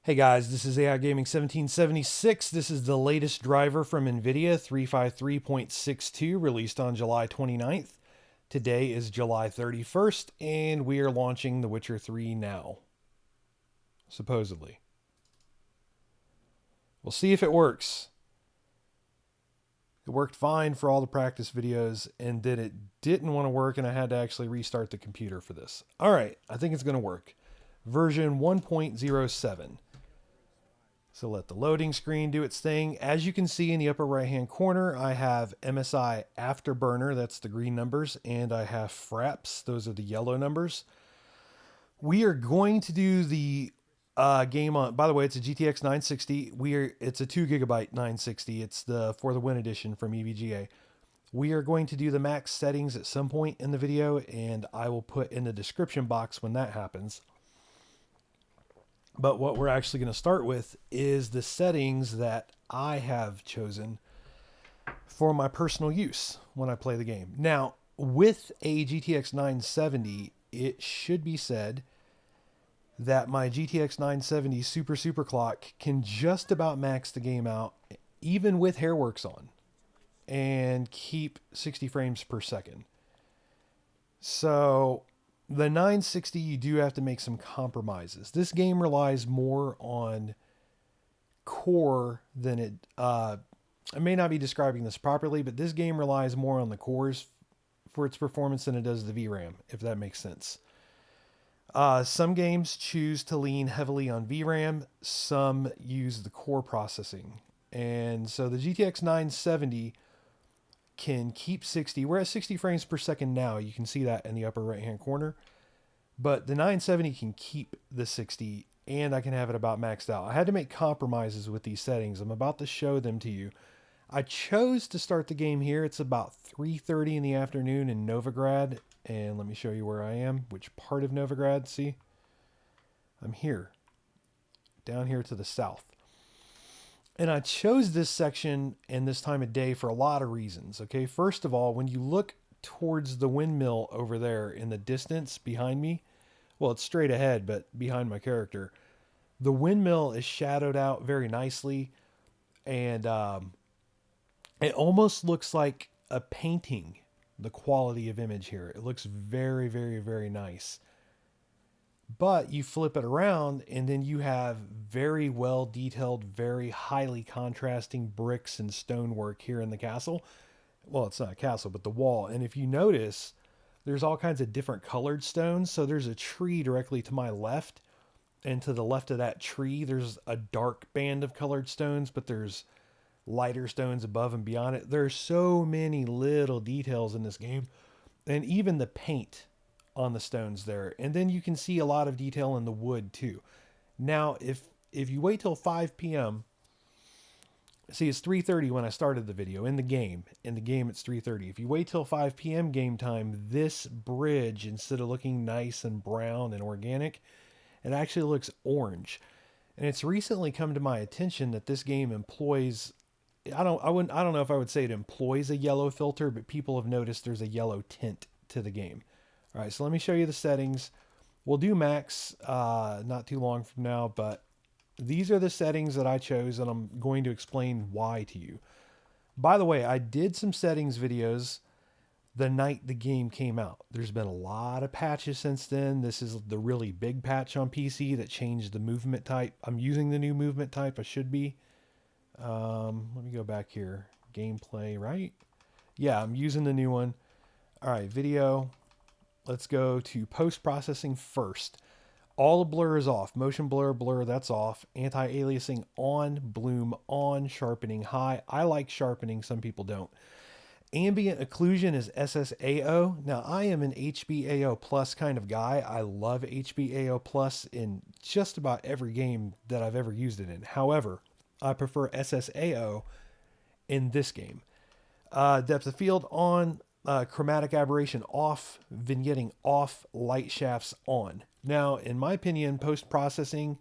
Hey guys, this is AI Gaming 1776. This is the latest driver from NVIDIA 353.62 released on July 29th. Today is July 31st and we are launching The Witcher 3 now, supposedly. We'll see if it works. It worked fine for all the practice videos, and then it didn't want to work and I had to actually restart the computer for this. All right, I think it's going to work. Version 1.07. So let the loading screen do its thing. As you can see in the upper right hand corner, I have MSI Afterburner, that's the green numbers, and I have Fraps, those are the yellow numbers. We are going to do the game on, by the way, it's a GTX 960. It's a 2 GB 960. It's the For the Win edition from EVGA. We are going to do the max settings at some point in the video, and I will put in the description box when that happens. But what we're actually going to start with is the settings that I have chosen for my personal use when I play the game. Now, with a GTX 970, it should be said that my GTX 970 super clock can just about max the game out, even with Hairworks on, and keep 60 frames per second. So the 960, you do have to make some compromises. This game relies more on core than it. I may not be describing this properly, but this game relies more on the cores for its performance than it does the VRAM, if that makes sense. Some games choose to lean heavily on VRAM, some use the core processing. And so the GTX 970 can keep 60. We're at 60 frames per second now. You can see that in the upper right hand corner. But the 970 can keep the 60 and I can have it about maxed out. I had to make compromises with these settings. I'm about to show them to you. I chose to start the game here. It's about 3:30 in the afternoon in Novigrad. And let me show you where I am, which part of Novigrad. See, I'm here, down here to the south. And I chose this section and this time of day for a lot of reasons. Okay, first of all, when you look towards the windmill over there in the distance behind me, well, it's straight ahead, but behind my character, the windmill is shadowed out very nicely. And it almost looks like a painting, the quality of image here. It looks very nice. But you flip it around and then you have very well detailed, very highly contrasting bricks and stonework here in the castle. Well, it's not a castle, but the wall. And if you notice, there's all kinds of different colored stones. So there's a tree directly to my left. And to the left of that tree, there's a dark band of colored stones, but there's lighter stones above and beyond it. There's so many little details in this game. And even the paint on the stones there. And then you can see a lot of detail in the wood too. Now, if you wait till 5 p.m., see, it's 3:30 when I started the video in the game. In the game, it's 3:30. If you wait till 5 p.m. game time, this bridge, instead of looking nice and brown and organic, it actually looks orange. And it's recently come to my attention that this game employs, I don't know if I would say it employs a yellow filter, but people have noticed there's a yellow tint to the game. All right, so let me show you the settings. We'll do max not too long from now, but these are the settings that I chose, and I'm going to explain why to you. By the way, I did some settings videos the night the game came out. There's been a lot of patches since then. This is the really big patch on PC that changed the movement type. I'm using the new movement type. I should be. Let me go back here. Gameplay, right? Yeah, I'm using the new one. All right, video. Let's go to post-processing first. All the blur is off. Motion blur, that's off. Anti-aliasing on, bloom on, sharpening high. I like sharpening, some people don't. Ambient occlusion is SSAO. Now, I am an HBAO plus kind of guy. I love HBAO plus in just about every game that I've ever used it in. However, I prefer SSAO in this game. Depth of field on, chromatic aberration off, vignetting off, light shafts on. Now, in my opinion, post-processing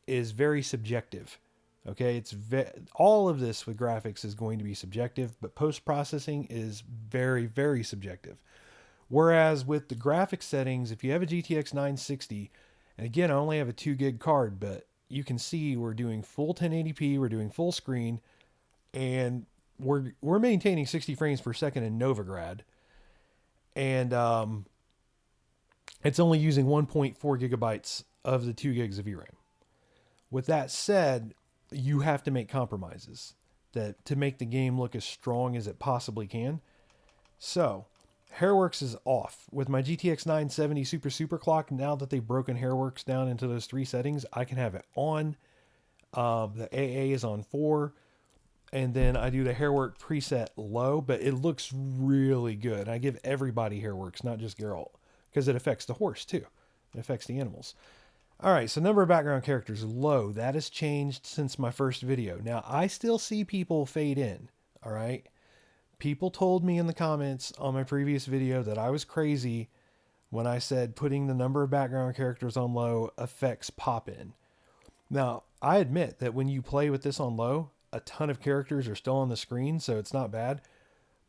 is very subjective. Okay, all of this with graphics is going to be subjective, but post-processing is very subjective. Whereas with the graphic settings, if you have a GTX 960, and again, I only have a 2 gig card, but you can see we're doing full 1080p, we're doing full screen, and we're maintaining 60 frames per second in Novigrad, and it's only using 1.4 gigabytes of the 2 gigs of VRAM. With that said, you have to make compromises that to make the game look as strong as it possibly can. So, Hairworks is off. With my GTX 970 super clock, now that they've broken Hairworks down into those 3 settings, I can have it on. The AA is on 4. And then I do the Hairwork preset low, but it looks really good. I give everybody Hairworks, not just Geralt, because it affects the horse too. It affects the animals. All right, so number of background characters, low. That has changed since my first video. Now, I still see people fade in, all right? People told me in the comments on my previous video that I was crazy when I said putting the number of background characters on low affects pop-in. Now, I admit that when you play with this on low, a ton of characters are still on the screen, so it's not bad.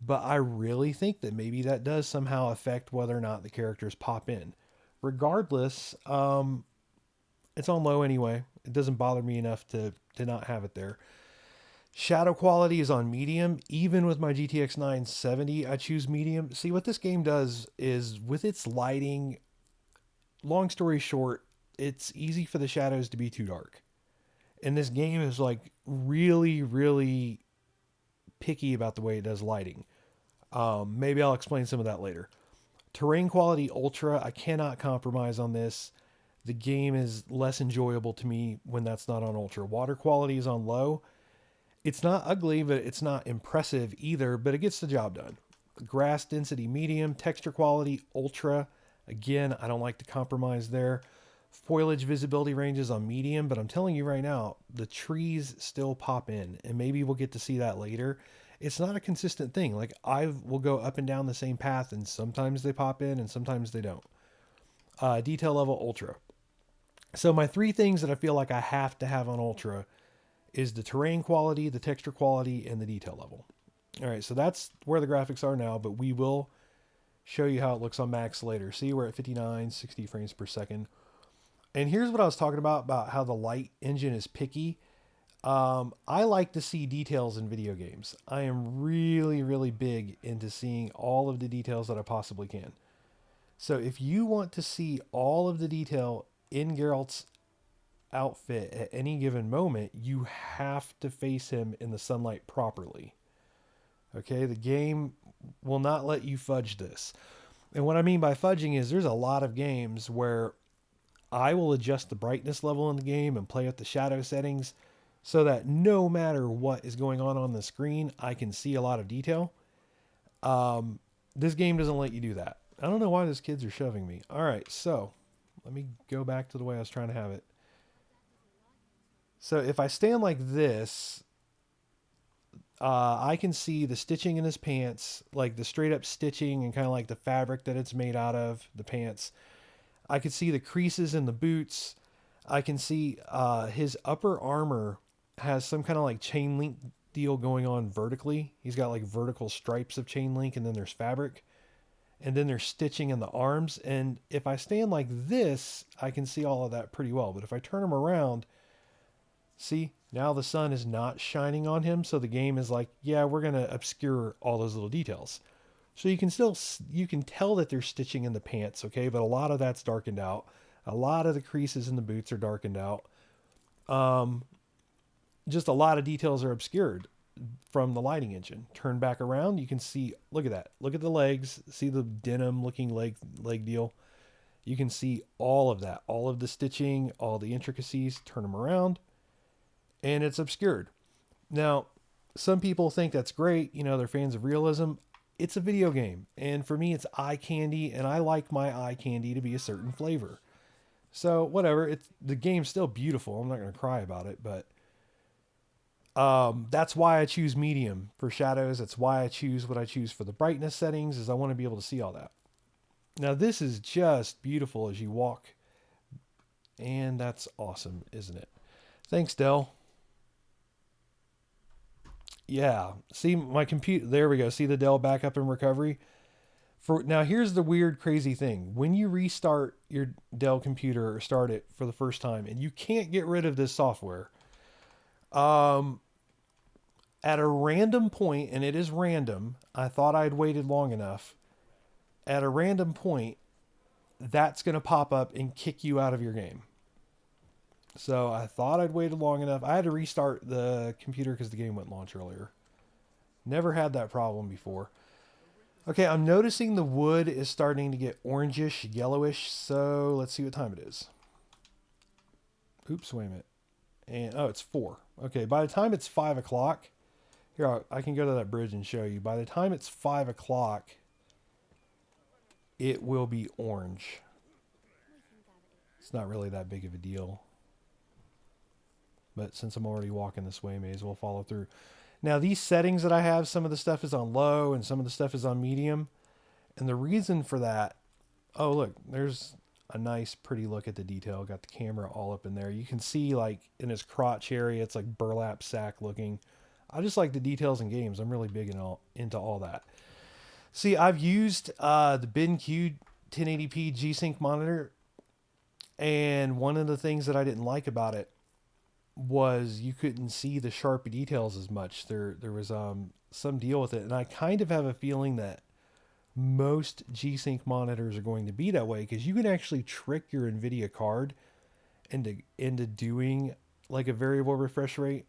But I really think that maybe that does somehow affect whether or not the characters pop in. Regardless, it's on low anyway. It doesn't bother me enough to not have it there. Shadow quality is on medium. Even with my GTX 970, I choose medium. See, what this game does is with its lighting, long story short, it's easy for the shadows to be too dark. And this game is like really, really picky about the way it does lighting. Maybe I'll explain some of that later. Terrain quality ultra, I cannot compromise on this. The game is less enjoyable to me when that's not on ultra. Water quality is on low. It's not ugly, but it's not impressive either, but it gets the job done. Grass density medium, texture quality ultra. Again, I don't like to compromise there. Foliage visibility range is on medium, but I'm telling you right now, the trees still pop in, and maybe we'll get to see that later. It's not a consistent thing. Like, I will go up and down the same path, and sometimes they pop in, and sometimes they don't. Detail level ultra. So my 3 things that I feel like I have to have on ultra is the terrain quality, the texture quality, and the detail level. All right, so that's where the graphics are now, but we will show you how it looks on max later. See, we're at 59, 60 frames per second. And here's what I was talking about how the light engine is picky. I like to see details in video games. I am really, really big into seeing all of the details that I possibly can. So if you want to see all of the detail in Geralt's outfit at any given moment, you have to face him in the sunlight properly. Okay, the game will not let you fudge this. And what I mean by fudging is there's a lot of games where I will adjust the brightness level in the game and play with the shadow settings so that no matter what is going on the screen, I can see a lot of detail. This game doesn't let you do that. I don't know why those kids are shoving me. All right, so let me go back to the way I was trying to have it. So if I stand like this, I can see the stitching in his pants, like the straight up stitching and kind of like the fabric that it's made out of, the pants. I can see the creases in the boots. I can see his upper armor has some kind of like chain link deal going on vertically. He's got like vertical stripes of chain link, and then there's fabric. And then there's stitching in the arms. And if I stand like this, I can see all of that pretty well. But if I turn him around, see, now the sun is not shining on him. So the game is like, yeah, we're going to obscure all those little details. So you can tell that there's stitching in the pants, okay? But a lot of that's darkened out. A lot of the creases in the boots are darkened out. Just a lot of details are obscured from the lighting engine. Turn back around, you can see, look at that. Look at the legs. See the denim looking leg deal? You can see all of that. All of the stitching, all the intricacies. Turn them around, and it's obscured. Now, some people think that's great. You know, they're fans of realism. It's a video game, and for me, it's eye candy, and I like my eye candy to be a certain flavor. So whatever, the game's still beautiful. I'm not going to cry about it, but that's why I choose medium for shadows. That's why I choose what I choose for the brightness settings, is I want to be able to see all that. Now this is just beautiful as you walk, and that's awesome, isn't it? Thanks, Dell. Yeah, see my computer, there we go. See the Dell backup and recovery? For now, here's the weird, crazy thing. When you restart your Dell computer or start it for the first time, and you can't get rid of this software, um, at a random point, and it is random, I thought I'd waited long enough. At a random point, that's going to pop up and kick you out of your game. So I thought I'd waited long enough. I had to restart the computer because the game wouldn't launch earlier. Never had that problem before. Okay, I'm noticing the wood is starting to get orangish, yellowish. So let's see what time it is. Oops, wait a minute. And oh, it's 4. Okay, by the time it's 5 o'clock, here I can go to that bridge and show you. By the time it's 5 o'clock, it will be orange. It's not really that big of a deal. But since I'm already walking this way, may as well follow through. Now, these settings that I have, some of the stuff is on low and some of the stuff is on medium. And the reason for that, oh, look, there's a nice, pretty look at the detail. Got the camera all up in there. You can see, like, in his crotch area, it's like burlap sack looking. I just like the details in games. I'm really big into all that. See, I've used the BenQ 1080p G-Sync monitor. And one of the things that I didn't like about it was you couldn't see the sharp details as much. There was some deal with it, and I kind of have a feeling that most G-Sync monitors are going to be that way because you can actually trick your NVIDIA card into doing like a variable refresh rate.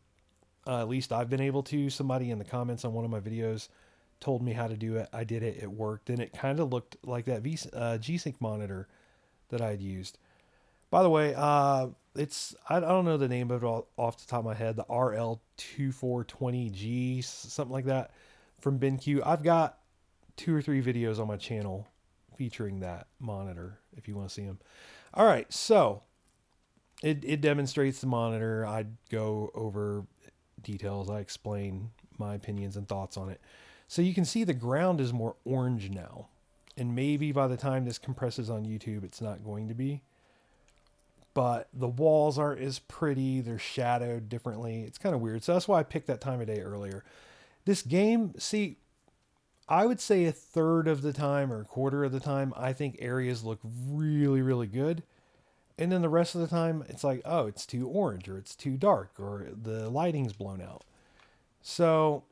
At least I've been able to. Somebody in the comments on one of my videos told me how to do it. I did it. It worked, and it kind of looked like that G-Sync monitor that I'd used. By the way, it's I don't know the name of it off the top of my head. The RL2420G, something like that, from BenQ. I've got 2 or 3 videos on my channel featuring that monitor if you want to see them. All right, so it demonstrates the monitor. I go over details. I explain my opinions and thoughts on it. So you can see the ground is more orange now, and maybe by the time this compresses on YouTube, it's not going to be. But the walls aren't as pretty. They're shadowed differently. It's kind of weird. So that's why I picked that time of day earlier. This game, see, I would say a third of the time or a quarter of the time, I think areas look really, really good. And then the rest of the time, it's like, oh, it's too orange or it's too dark or the lighting's blown out. So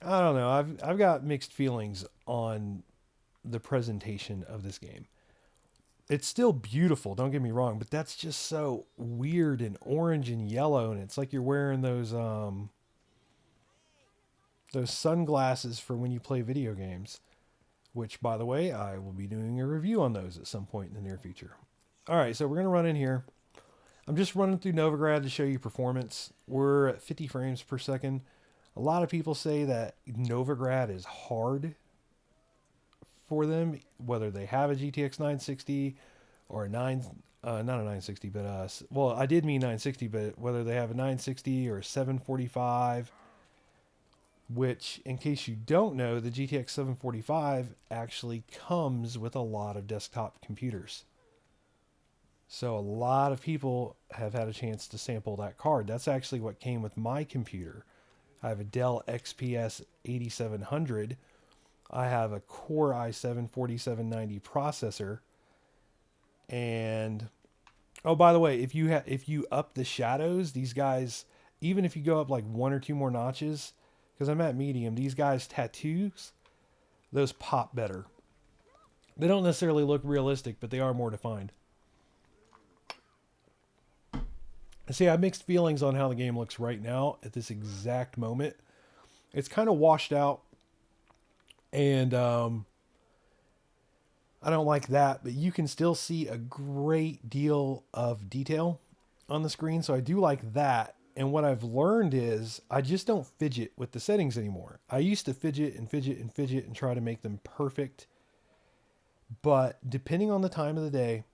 I don't know. I've got mixed feelings on the presentation of this game. It's still beautiful, don't get me wrong, but that's just so weird and orange and yellow, and it's like you're wearing those sunglasses for when you play video games, which, by the way, I will be doing a review on those at some point in the near future. All right, so we're going to run in here. I'm just running through Novigrad to show you performance. We're at 50 frames per second. A lot of people say that Novigrad is hard for them, whether they have a GTX 960 or a not a 960, but well, I did mean 960, but whether they have a 960 or a 745, which, in case you don't know, the GTX 745 actually comes with a lot of desktop computers. So a lot of people have had a chance to sample that card. That's actually what came with my computer. I have a Dell XPS 8700. I have a Core i7 4790 processor. And oh, by the way, if you up the shadows, these guys, even if you go up like 1 or 2 more notches, because I'm at medium, these guys' tattoos, those pop better. They don't necessarily look realistic, but they are more defined. See, I have mixed feelings on how the game looks right now at this exact moment. It's kind of washed out, and I don't like that, but you can still see a great deal of detail on the screen, so I do like that. And what I've learned is I just don't fidget with the settings anymore. I used to fidget and fidget and fidget and try to make them perfect, but depending on the time of the day,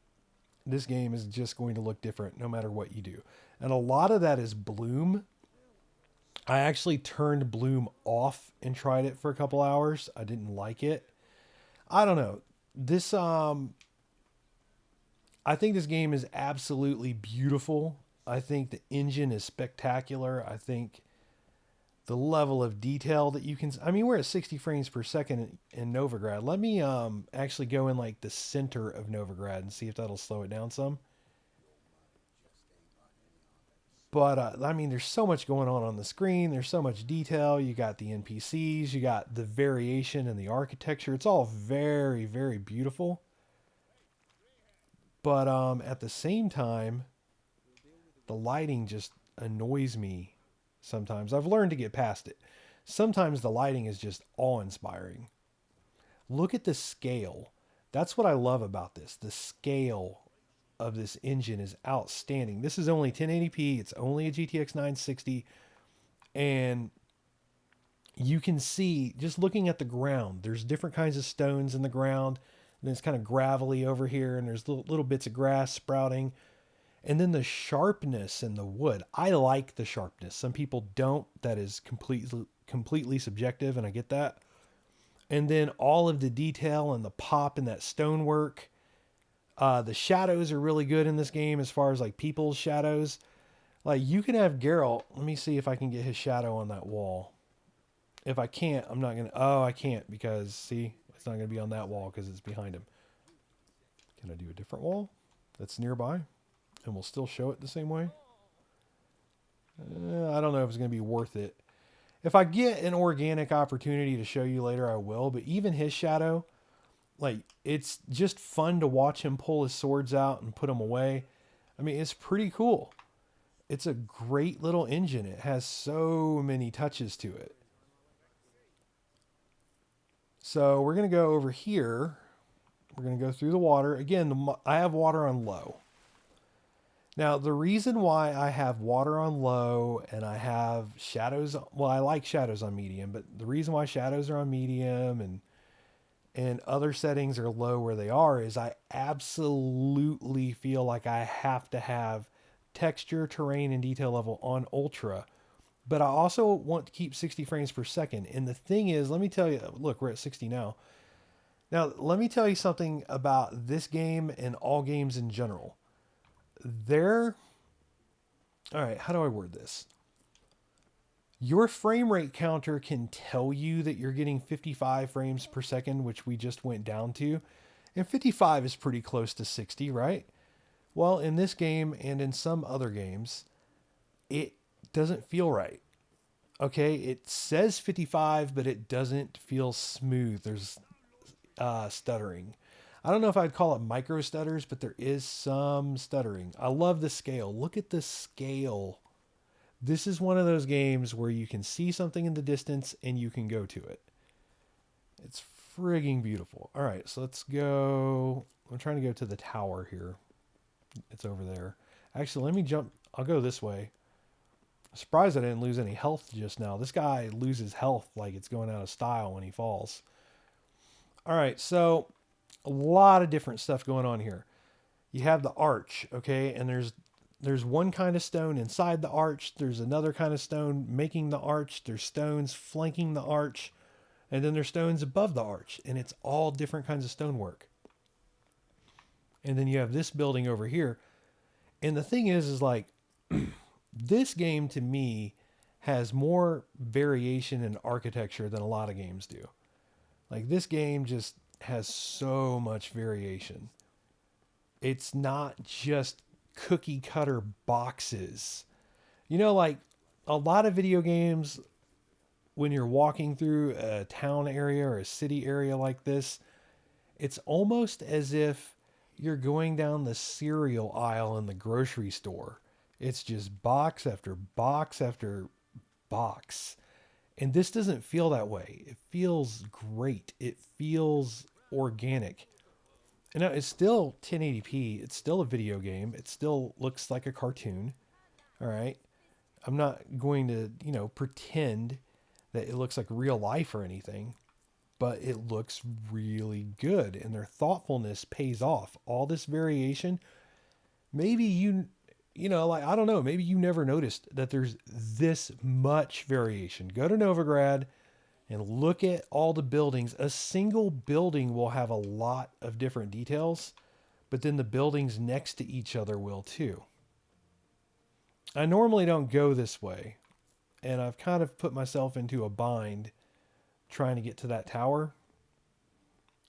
this game is just going to look different no matter what you do. And a lot of that is bloom. I actually turned bloom off and tried it for a couple hours. I didn't like it. I don't know. This I think this game is absolutely beautiful. I think the engine is spectacular. I think the level of detail that you can. I mean, we're at 60 frames per second in Novigrad. Let me actually go in like the center of Novigrad and see if that'll slow it down some. But I mean, there's so much going on the screen. There's so much detail. You got the NPCs, you got the variation in the architecture. It's all very, very beautiful. But at the same time, the lighting just annoys me sometimes. I've learned to get past it. Sometimes the lighting is just awe-inspiring. Look at the scale. That's what I love about this. The scale of this engine is outstanding. This is only 1080p. It's only a GTX 960. And you can see, just looking at the ground, there's different kinds of stones in the ground. And it's kind of gravelly over here. And there's little bits of grass sprouting. And then the sharpness in the wood. I like the sharpness. Some people don't. That is completely subjective, and I get that. And then all of the detail and the pop in that stonework. The shadows are really good in this game as far as like people's shadows. Like you can have Geralt. Let me see if I can get his shadow on that wall. If I can't, I'm not going to. Oh, I can't because see, it's not going to be on that wall because it's behind him. Can I do a different wall that's nearby? And we'll still show it the same way. I don't know if it's going to be worth it. If I get an organic opportunity to show you later, I will. But even his shadow, like, it's just fun to watch him pull his swords out and put them away. I mean, it's pretty cool. It's a great little engine. It has so many touches to it. So we're going to go over here. We're going to go through the water. Again, I have water on low. Now, the reason why I have water on low and I have shadows, well, I like shadows on medium, but the reason why shadows are on medium and other settings are low where they are is I absolutely feel like I have to have texture, terrain, and detail level on ultra. But I also want to keep 60 frames per second. And the thing is, let me tell you, look, we're at 60 now. Now, let me tell you something about this game and all games in general. All right, how do I word this? Your frame rate counter can tell you that you're getting 55 frames per second, which we just went down to. And 55 is pretty close to 60, right? Well, in this game and in some other games, it doesn't feel right. Okay, it says 55, but it doesn't feel smooth. There's stuttering. I don't know if I'd call it micro stutters, but there is some stuttering. I love the scale. Look at the scale. This is one of those games where you can see something in the distance and you can go to it. It's frigging beautiful. All right, so let's go. I'm trying to go to the tower here. It's over there. Actually, let me jump. I'll go this way. I'm surprised I didn't lose any health just now. This guy loses health like it's going out of style when he falls. All right, so a lot of different stuff going on here. You have the arch, okay, and there's one kind of stone inside the arch. There's another kind of stone making the arch. There's stones flanking the arch, and then there's stones above the arch, and it's all different kinds of stonework. And then you have this building over here, and the thing is like this game to me has more variation in architecture than a lot of games do. Like this game just has so much variation. It's not just cookie cutter boxes. You know, like a lot of video games, when you're walking through a town area or a city area like this, it's almost as if you're going down the cereal aisle in the grocery store. It's just box after box after box. And this doesn't feel that way. It feels great. It feels organic. And it's still 1080p. It's still a video game. It still looks like a cartoon. All right. I'm not going to, pretend that it looks like real life or anything, but it looks really good. And their thoughtfulness pays off. All this variation, maybe I don't know, maybe you never noticed that there's this much variation. Go to Novigrad and look at all the buildings. A single building will have a lot of different details, but then the buildings next to each other will too. I normally don't go this way, and I've kind of put myself into a bind trying to get to that tower.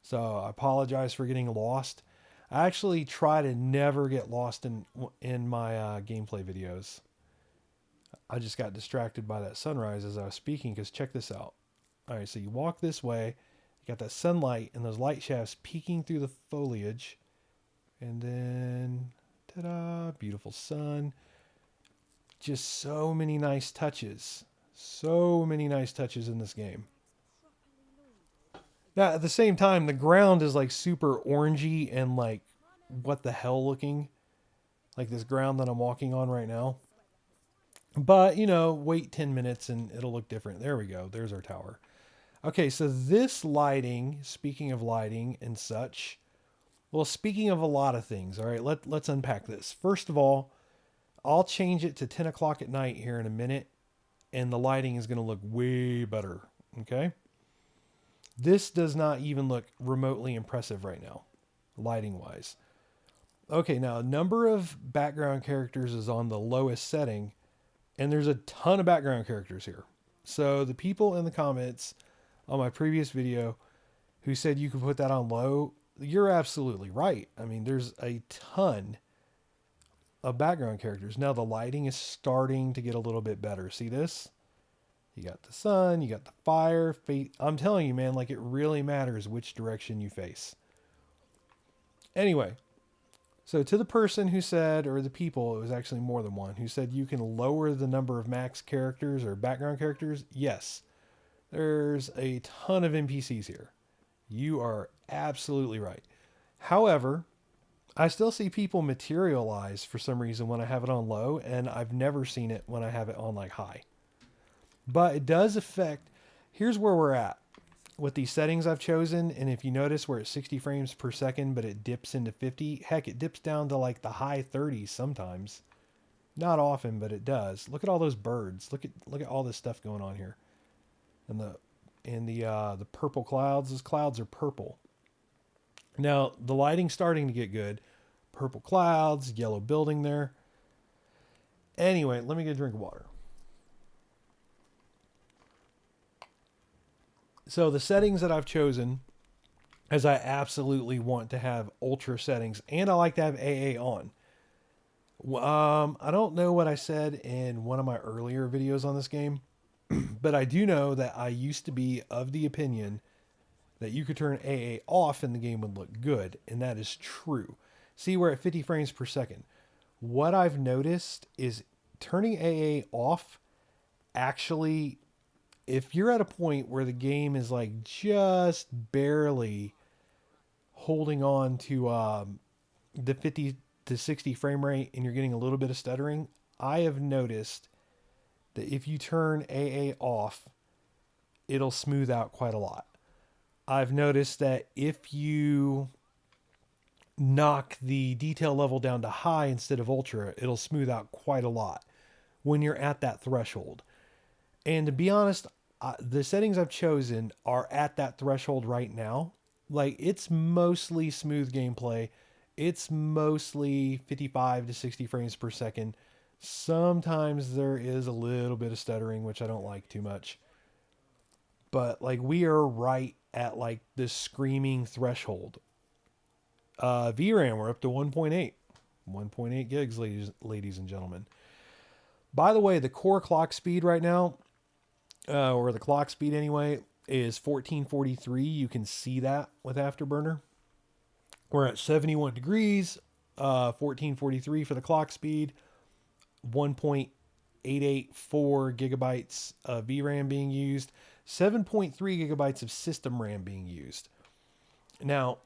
So I apologize for getting lost. I actually try to never get lost in my gameplay videos. I just got distracted by that sunrise as I was speaking, because check this out. All right, so you walk this way, you got that sunlight and those light shafts peeking through the foliage, and then ta-da, beautiful sun. Just so many nice touches. So many nice touches in this game. Now, at the same time, the ground is like super orangey and like what the hell looking. Like this ground that I'm walking on right now. But, you know, wait 10 minutes and it'll look different. There we go. There's our tower. Okay, so this lighting, speaking of lighting and such, well, speaking of a lot of things, all right, let's unpack this. First of all, I'll change it to 10 o'clock at night here in a minute, and the lighting is going to look way better, okay? This does not even look remotely impressive right now, lighting-wise. Okay, now, number of background characters is on the lowest setting, and there's a ton of background characters here. So the people in the comments on my previous video who said you could put that on low, you're absolutely right. I mean, there's a ton of background characters. Now the lighting is starting to get a little bit better. See this? You got the sun, you got the fire. I'm telling you, man, like it really matters which direction you face. Anyway, so to the person who said, or the people, it was actually more than one, who said you can lower the number of max characters or background characters. Yes, there's a ton of NPCs here. You are absolutely right. However, I still see people materialize for some reason when I have it on low, and I've never seen it when I have it on like high. But it does affect, here's where we're at with these settings I've chosen. And if you notice, we're at 60 frames per second, but it dips into 50. Heck, it dips down to like the high 30s sometimes. Not often, but it does. Look at all those birds. Look at all this stuff going on here. And the purple clouds. Those clouds are purple. Now the lighting's starting to get good. Purple clouds, yellow building there. Anyway, let me get a drink of water. So the settings that I've chosen, as I absolutely want to have ultra settings, and I like to have AA on. I don't know what I said in one of my earlier videos on this game, but I do know that I used to be of the opinion that you could turn AA off and the game would look good, and that is true. See, we're at 50 frames per second. What I've noticed is turning AA off actually, if you're at a point where the game is like just barely holding on to the 50 to 60 frame rate and you're getting a little bit of stuttering, I have noticed that if you turn AA off, it'll smooth out quite a lot. I've noticed that if you knock the detail level down to high instead of ultra, it'll smooth out quite a lot when you're at that threshold. And to be honest, the settings I've chosen are at that threshold right now. Like, it's mostly smooth gameplay. It's mostly 55 to 60 frames per second. Sometimes there is a little bit of stuttering, which I don't like too much. But like, we are right at like this screaming threshold. VRAM, we're up to 1.8. 1.8 gigs, ladies and gentlemen. By the way, the core clock speed right now, or the clock speed anyway, is 1443. You can see that with Afterburner. We're at 71 degrees, 1443 for the clock speed, 1.884 gigabytes of VRAM being used, 7.3 gigabytes of system RAM being used. Now,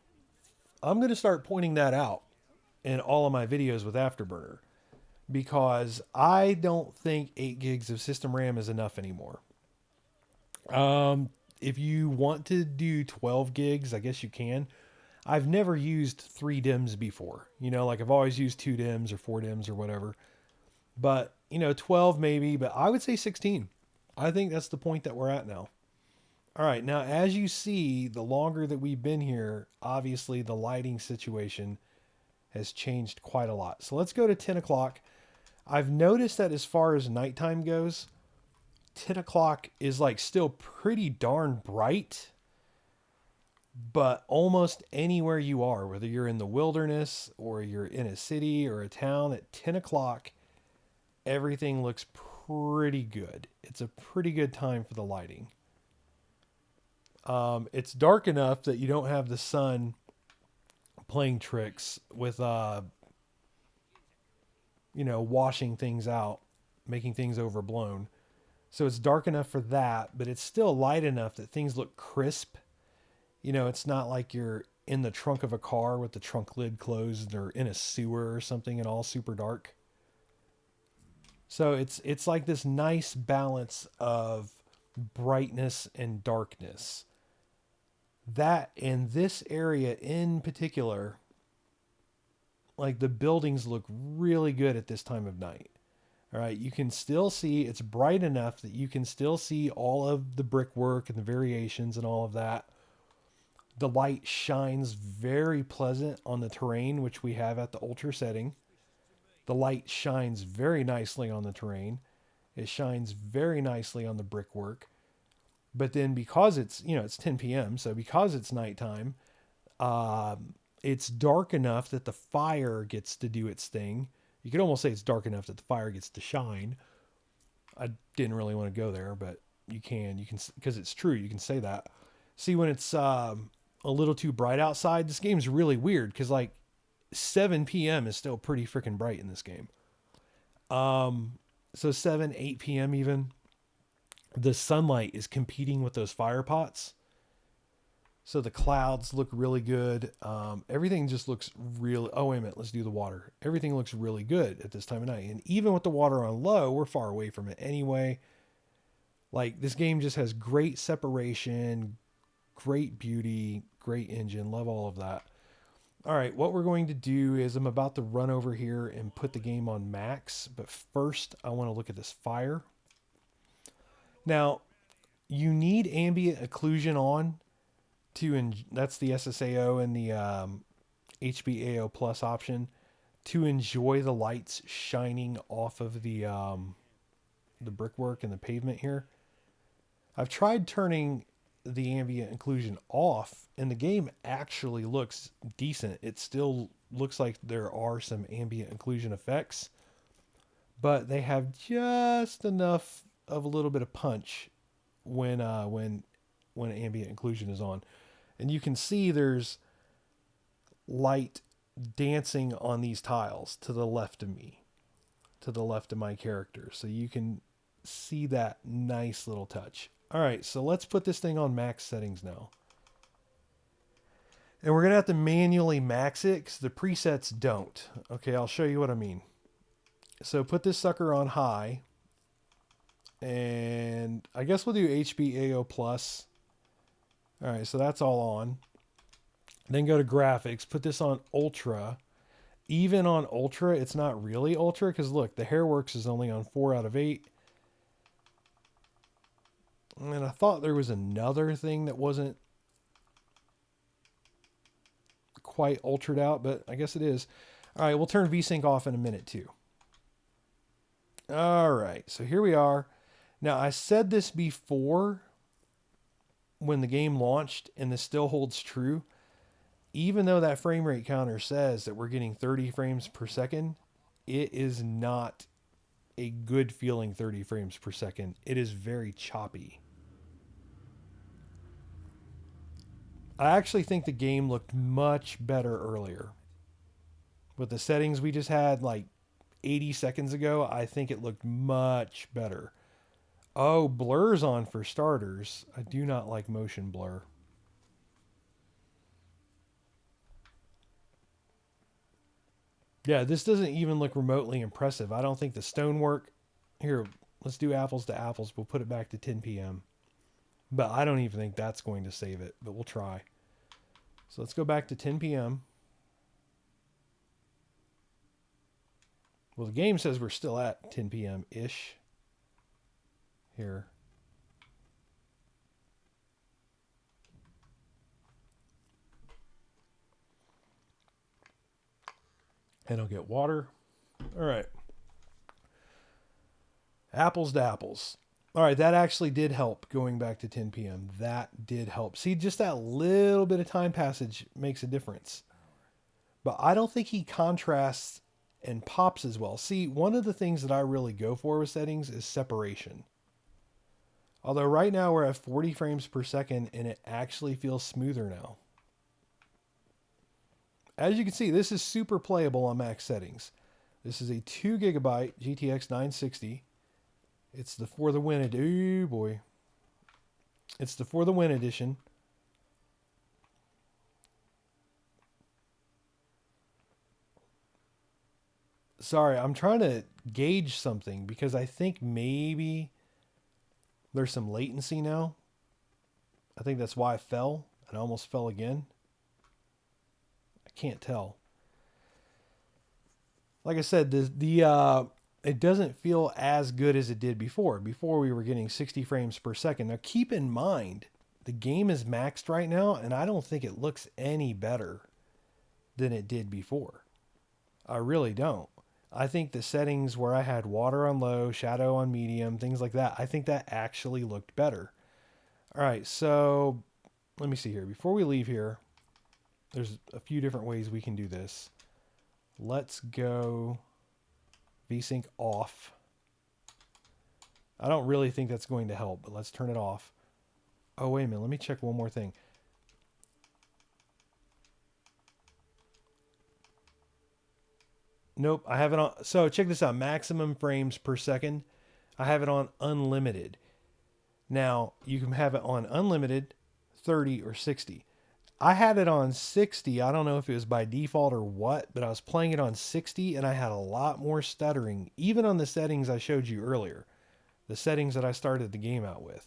I'm going to start pointing that out in all of my videos with Afterburner, because I don't think 8 gigs of system RAM is enough anymore. If you want to do 12 gigs, I guess you can. I've never used 3 DIMMs before. You know, like I've always used 2 DIMMs or 4 DIMMs or whatever. But, 12 maybe, but I would say 16. I think that's the point that we're at now. All right, now as you see, the longer that we've been here, obviously the lighting situation has changed quite a lot. So let's go to 10 o'clock. I've noticed that as far as nighttime goes, 10 o'clock is like still pretty darn bright, but almost anywhere you are, whether you're in the wilderness or you're in a city or a town, at 10 o'clock, everything looks pretty good. It's a pretty good time for the lighting. It's dark enough that you don't have the sun playing tricks with, washing things out, making things overblown. So it's dark enough for that, but it's still light enough that things look crisp. It's not like you're in the trunk of a car with the trunk lid closed or in a sewer or something and all super dark. So it's like this nice balance of brightness and darkness. That in this area in particular, like the buildings look really good at this time of night. All right, you can still see it's bright enough that you can still see all of the brickwork and the variations and all of that. The light shines very pleasant on the terrain, which we have at the ultra setting. The light shines very nicely on the terrain. It shines very nicely on the brickwork. But then because it's 10 p.m., so because it's nighttime, it's dark enough that the fire gets to do its thing. You could almost say it's dark enough that the fire gets to shine. I didn't really want to go there, but you can, because it's true. You can say that. See, when it's a little too bright outside, this game's really weird because like 7 p.m. is still pretty freaking bright in this game. So 7, 8 p.m. even, the sunlight is competing with those fire pots. So the clouds look really good. Everything just looks really... Oh, wait a minute. Let's do the water. Everything looks really good at this time of night. And even with the water on low, we're far away from it anyway. Like, this game just has great separation, great beauty, great engine. Love all of that. All right, what we're going to do is I'm about to run over here and put the game on max. But first, I want to look at this fire. Now, you need ambient occlusion on that's the SSAO and the HBAO plus option to enjoy the lights shining off of the brickwork and the pavement here. I've tried turning the ambient occlusion off and the game actually looks decent. It still looks like there are some ambient occlusion effects, but they have just enough of a little bit of punch when ambient occlusion is on. And you can see there's light dancing on these tiles to the left of me, to the left of my character. So you can see that nice little touch. All right, so let's put this thing on max settings now. And we're going to have to manually max it because the presets don't. Okay, I'll show you what I mean. So put this sucker on high. And I guess we'll do HBAO plus. All right, so that's all on. Then go to graphics, put this on ultra. Even on ultra, it's not really ultra because look, the Hairworks is only on 4 out of 8. And I thought there was another thing that wasn't quite ultraed out, but I guess it is. All right, we'll turn VSync off in a minute too. All right, so here we are. Now, I said this before when the game launched, and this still holds true. Even though that frame rate counter says that we're getting 30 frames per second, it is not a good feeling 30 frames per second. It is very choppy. I actually think the game looked much better earlier. With the settings we just had like 80 seconds ago, I think it looked much better. Oh, blur's on for starters. I do not like motion blur. Yeah, this doesn't even look remotely impressive. I don't think the stonework... Here, let's do apples to apples. We'll put it back to 10 p.m. But I don't even think that's going to save it. But we'll try. So let's go back to 10 p.m. Well, the game says we're still at 10 p.m.-ish. Here. And I'll get water. All right. Apples to apples. All right, that actually did help going back to 10 p.m. That did help. See, just that little bit of time passage makes a difference. But I don't think he contrasts and pops as well. See, one of the things that I really go for with settings is separation. Although right now we're at 40 frames per second and it actually feels smoother now. As you can see, this is super playable on max settings. This is a 2 gigabyte GTX 960. It's the For the Win edition. Oh boy. It's the For the Win edition. Sorry, I'm trying to gauge something because I think maybe there's some latency now. I think that's why I fell and I almost fell again. I can't tell. Like I said, it doesn't feel as good as it did before. Before we were getting 60 frames per second. Now keep in mind, the game is maxed right now, and I don't think it looks any better than it did before. I really don't. I think the settings where I had water on low, shadow on medium, things like that, I think that actually looked better. All right, so let me see here. Before we leave here, there's a few different ways we can do this. Let's go VSync off. I don't really think that's going to help, but let's turn it off. Oh, wait a minute. Let me check one more thing. Nope, I have it on. So check this out. Maximum frames per second. I have it on unlimited. Now, you can have it on unlimited, 30 or 60. I had it on 60. I don't know if it was by default or what, but I was playing it on 60 and I had a lot more stuttering, even on the settings I showed you earlier, the settings that I started the game out with.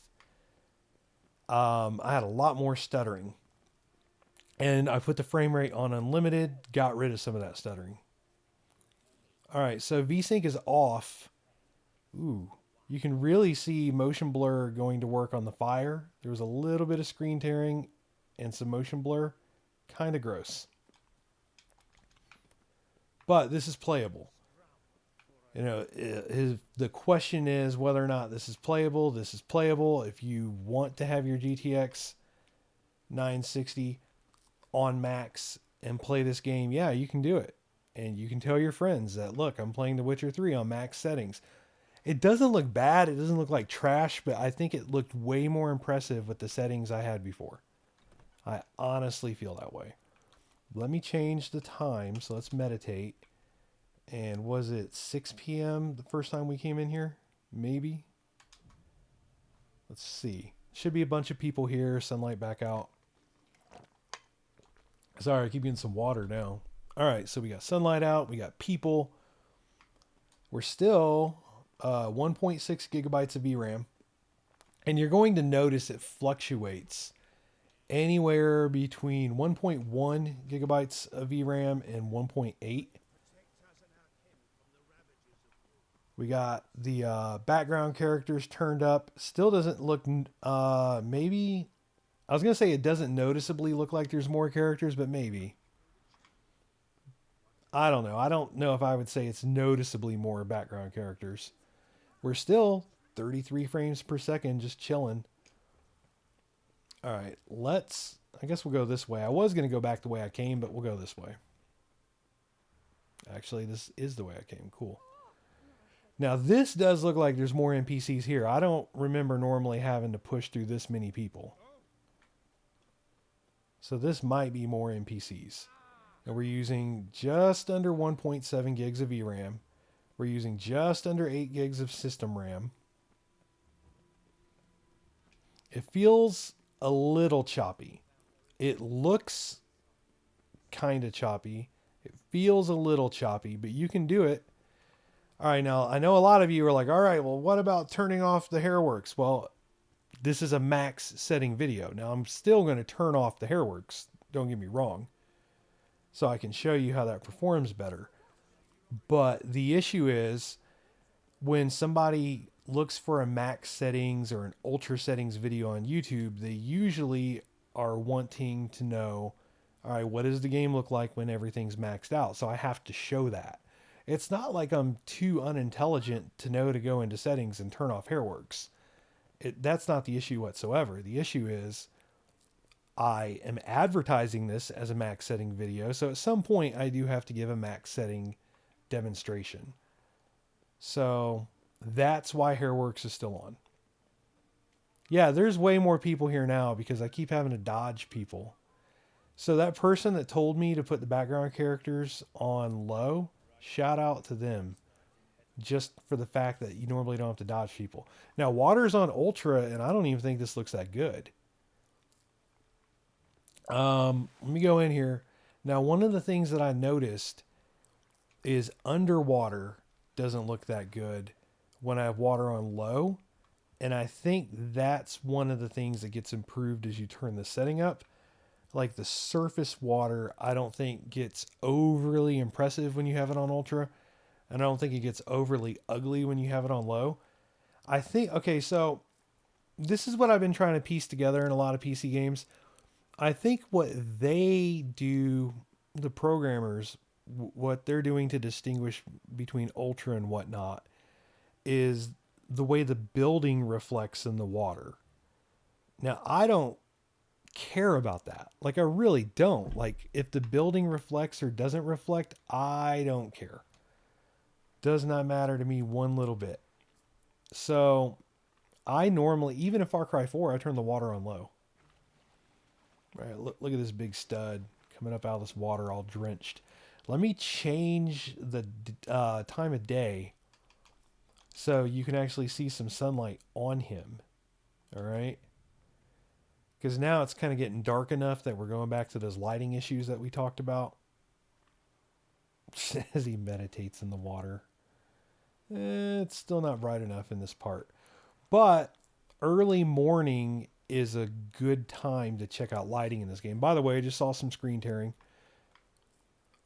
I had a lot more stuttering. And I put the frame rate on unlimited, got rid of some of that stuttering. All right, so VSync is off. Ooh, you can really see motion blur going to work on the fire. There was a little bit of screen tearing and some motion blur. Kind of gross. But this is playable. You know, the question is whether or not this is playable. This is playable. If you want to have your GTX 960 on max and play this game, yeah, you can do it. And you can tell your friends that, look, I'm playing The Witcher 3 on max settings. It doesn't look bad. It doesn't look like trash, but I think it looked way more impressive with the settings I had before. I honestly feel that way. Let me change the time. So let's meditate. And was it 6 p.m. the first time we came in here? Maybe. Let's see. Should be a bunch of people here. Sunlight back out. Sorry, I keep getting some water now. All right, so we got sunlight out. We got people. We're still 1.6 gigabytes of VRAM. And you're going to notice it fluctuates anywhere between 1.1 gigabytes of VRAM and 1.8. We got the background characters turned up. Still doesn't look, maybe, I was going to say it doesn't noticeably look like there's more characters, but maybe. I don't know. I don't know if I would say it's noticeably more background characters. We're still 33 frames per second, just chilling. All right, I guess we'll go this way. I was going to go back the way I came, but we'll go this way. Actually, this is the way I came. Cool. Now, this does look like there's more NPCs here. I don't remember normally having to push through this many people. So this might be more NPCs. And we're using just under 1.7 gigs of VRAM. We're using just under 8 gigs of system RAM. It feels a little choppy. It looks kind of choppy. It feels a little choppy, but you can do it. All right, now I know a lot of you are like, all right, well, what about turning off the Hairworks? Well, this is a max setting video. Now I'm still going to turn off the Hairworks. Don't get me wrong. So I can show you how that performs better. But the issue is when somebody looks for a max settings or an ultra settings video on YouTube, they usually are wanting to know, all right, what does the game look like when everything's maxed out? So I have to show that. It's not like I'm too unintelligent to know to go into settings and turn off Hairworks. That's not the issue whatsoever. The issue is I am advertising this as a max setting video. So at some point I do have to give a max setting demonstration. So that's why Hairworks is still on. Yeah, there's way more people here now because I keep having to dodge people. So that person that told me to put the background characters on low, shout out to them. Just for the fact that you normally don't have to dodge people. Now, water's on ultra, and I don't even think this looks that good. Let me go in here. Now, one of the things that I noticed is underwater doesn't look that good when I have water on low. And I think that's one of the things that gets improved as you turn the setting up. Like the surface water, I don't think gets overly impressive when you have it on ultra. And I don't think it gets overly ugly when you have it on low. I think, okay, so this is what I've been trying to piece together in a lot of PC games. I think what they do, the programmers, what they're doing to distinguish between ultra and whatnot is the way the building reflects in the water. Now, I don't care about that. Like, I really don't. Like, if the building reflects or doesn't reflect, I don't care. Does not matter to me one little bit. So I normally, even in Far Cry 4, I turn the water on low. Right, look at this big stud coming up out of this water all drenched. Let me change the time of day so you can actually see some sunlight on him. All right. Because now it's kind of getting dark enough that we're going back to those lighting issues that we talked about. As he meditates in the water. It's still not bright enough in this part. But early morning is a good time to check out lighting in this game. By the way, I just saw some screen tearing.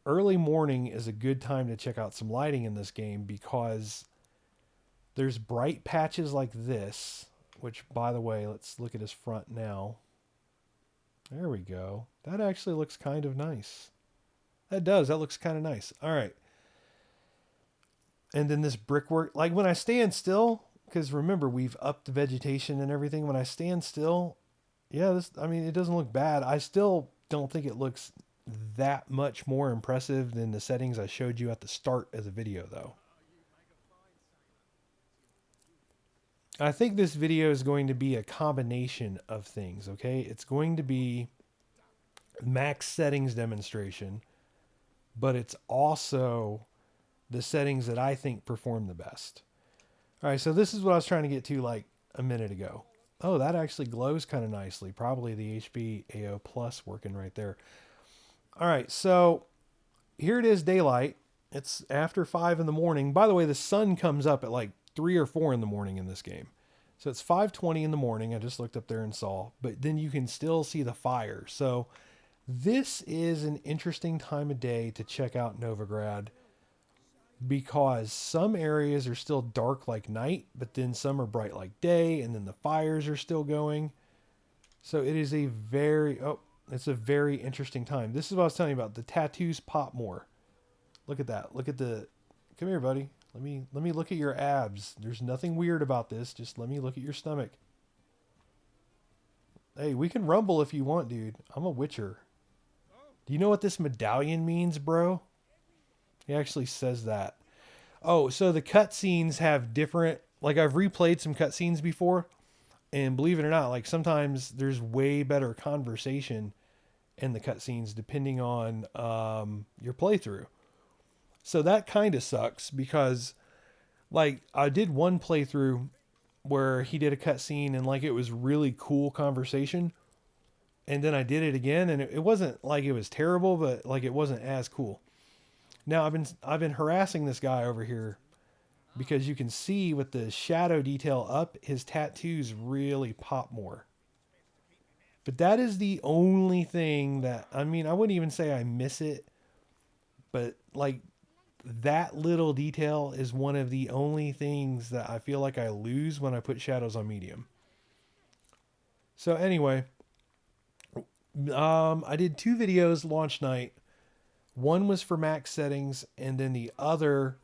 Early morning is a good time to check out some lighting in this game because there's bright patches like this, which, by the way, let's look at his front now. There we go. That actually looks kind of nice. That does. That looks kind of nice. All right. And then this brickwork, like when I stand still, because remember, we've upped the vegetation and everything. When I stand still, yeah, it doesn't look bad. I still don't think it looks that much more impressive than the settings I showed you at the start of the video, though. I think this video is going to be a combination of things, okay? It's going to be max settings demonstration, but it's also the settings that I think perform the best. All right, so this is what I was trying to get to like a minute ago. Oh, that actually glows kind of nicely. Probably the HBAO Plus working right there. All right, so here it is, daylight. It's after 5 in the morning. By the way, the sun comes up at like 3 or 4 in the morning in this game. So it's 5:20 in the morning. I just looked up there and saw. But then you can still see the fire. So this is an interesting time of day to check out Novigrad, because some areas are still dark like night, but then some are bright like day, and then the fires are still going. So it is it's a very interesting time. This is what I was telling you about. The tattoos pop more. Look at that. Come here, buddy. Let me look at your abs. There's nothing weird about this. Just let me look at your stomach. Hey, we can rumble if you want, dude. I'm a witcher. Do you know what this medallion means, bro? He actually says that. Oh, so the cutscenes have different... Like, I've replayed some cutscenes before, and believe it or not, like, sometimes there's way better conversation in the cutscenes depending on your playthrough. So that kind of sucks because, like, I did one playthrough where he did a cutscene and, like, it was really cool conversation. And then I did it again, and it wasn't like it was terrible, but, like, it wasn't as cool. Now I've been harassing this guy over here because you can see with the shadow detail up, his tattoos really pop more. But that is the only thing that, I wouldn't even say I miss it, but like that little detail is one of the only things that I feel like I lose when I put shadows on medium. So anyway, I did 2 videos launch night. One was for max settings, and then the other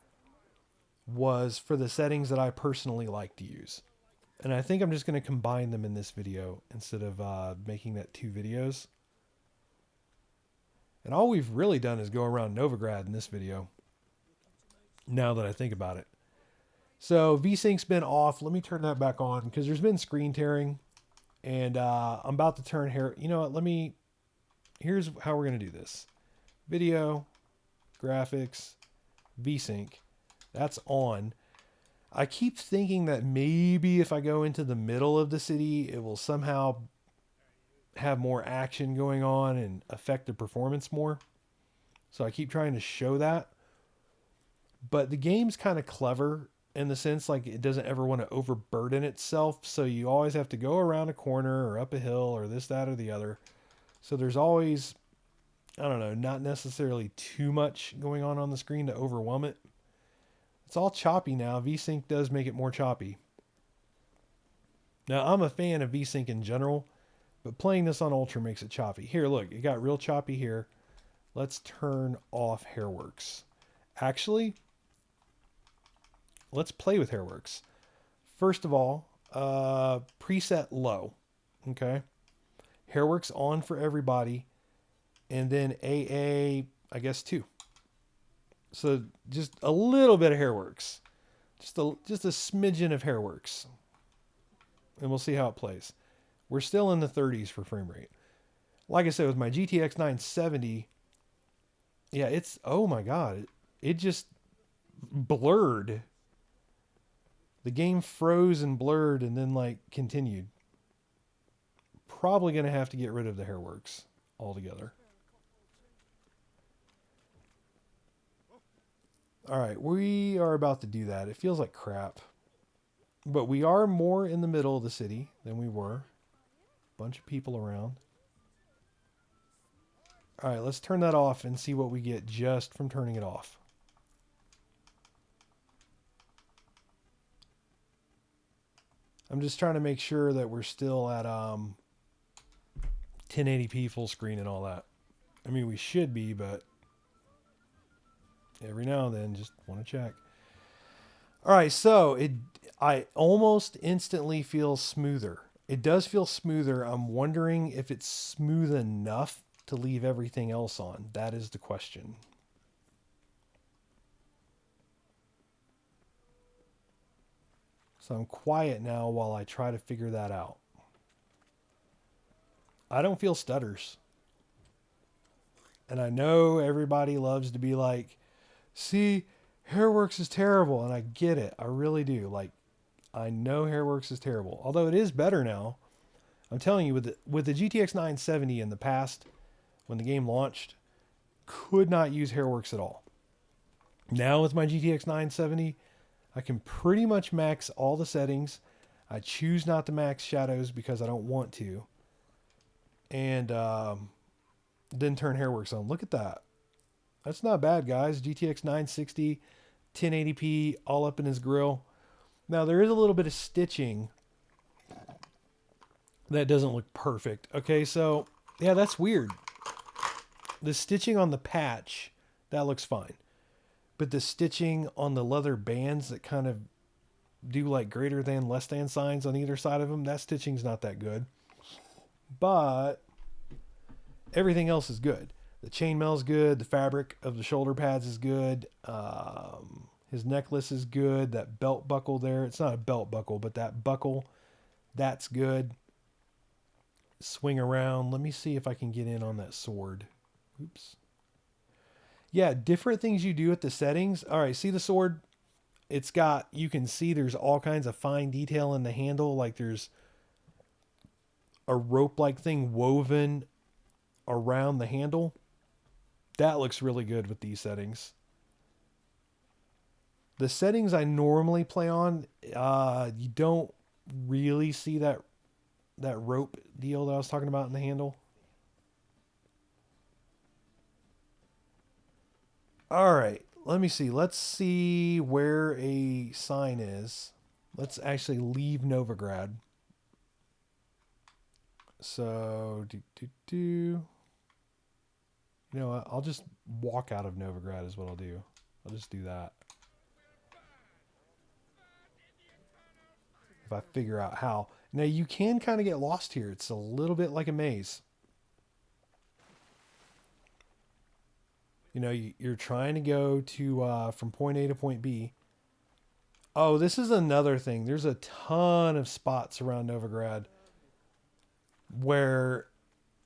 was for the settings that I personally like to use. And I think I'm just going to combine them in this video instead of making that 2 videos. And all we've really done is go around Novigrad in this video, now that I think about it. So VSync's been off. Let me turn that back on because there's been screen tearing. And I'm about to turn hair. You know what? Here's how we're going to do this. Video, graphics, VSync. That's on. I keep thinking that maybe if I go into the middle of the city, it will somehow have more action going on and affect the performance more. So I keep trying to show that. But the game's kind of clever in the sense like it doesn't ever want to overburden itself. So you always have to go around a corner or up a hill or this, that, or the other. So there's always, I don't know, not necessarily too much going on the screen to overwhelm it. It's all choppy now. VSync does make it more choppy. Now, I'm a fan of VSync in general, but playing this on Ultra makes it choppy. Here, look, it got real choppy here. Let's turn off Hairworks. Actually, let's play with Hairworks. First of all, preset low. Okay. Hairworks on for everybody. And then AA, I guess 2. So just a little bit of Hairworks. Just a smidgen of Hairworks. And we'll see how it plays. We're still in the 30s for frame rate. Like I said, with my GTX 970, yeah, it's, oh my God, it just blurred. The game froze and blurred and then like continued. Probably going to have to get rid of the Hairworks altogether. All right, we are about to do that. It feels like crap. But we are more in the middle of the city than we were. Bunch of people around. All right, let's turn that off and see what we get just from turning it off. I'm just trying to make sure that we're still at 1080p full screen and all that. I mean, we should be, but every now and then, just want to check. All right, so I almost instantly feel smoother. It does feel smoother. I'm wondering if it's smooth enough to leave everything else on. That is the question. So I'm quiet now while I try to figure that out. I don't feel stutters. And I know everybody loves to be like, see, Hairworks is terrible. And I get it. I really do. Like, I know Hairworks is terrible. Although it is better now. I'm telling you, with the GTX 970 in the past, when the game launched, could not use Hairworks at all. Now with my GTX 970, I can pretty much max all the settings. I choose not to max shadows because I don't want to. And then turn Hairworks on. Look at that. That's not bad, guys. GTX 960, 1080p, all up in his grill. Now, there is a little bit of stitching that doesn't look perfect. Okay, so, yeah, that's weird. The stitching on the patch, that looks fine. But the stitching on the leather bands that kind of do like greater than, less than signs on either side of them, that stitching's not that good. But everything else is good. The chainmail's good. The fabric of the shoulder pads is good. His necklace is good. That belt buckle there, it's not a belt buckle, but that buckle, that's good. Swing around. Let me see if I can get in on that sword. Oops. Yeah, different things you do with the settings. All right, see the sword? It's got, you can see there's all kinds of fine detail in the handle. Like there's a rope-like thing woven around the handle. That looks really good with these settings. The settings I normally play on, you don't really see that rope deal that I was talking about in the handle. All right, let me see. Let's see where a sign is. Let's actually leave Novigrad. So, you know what? I'll just walk out of Novigrad is what I'll do. I'll just do that. if I figure out how. Now you can kind of get lost here. It's a little bit like a maze. You know, you're trying to go to from point A to point B. Oh, this is another thing. There's a ton of spots around Novigrad where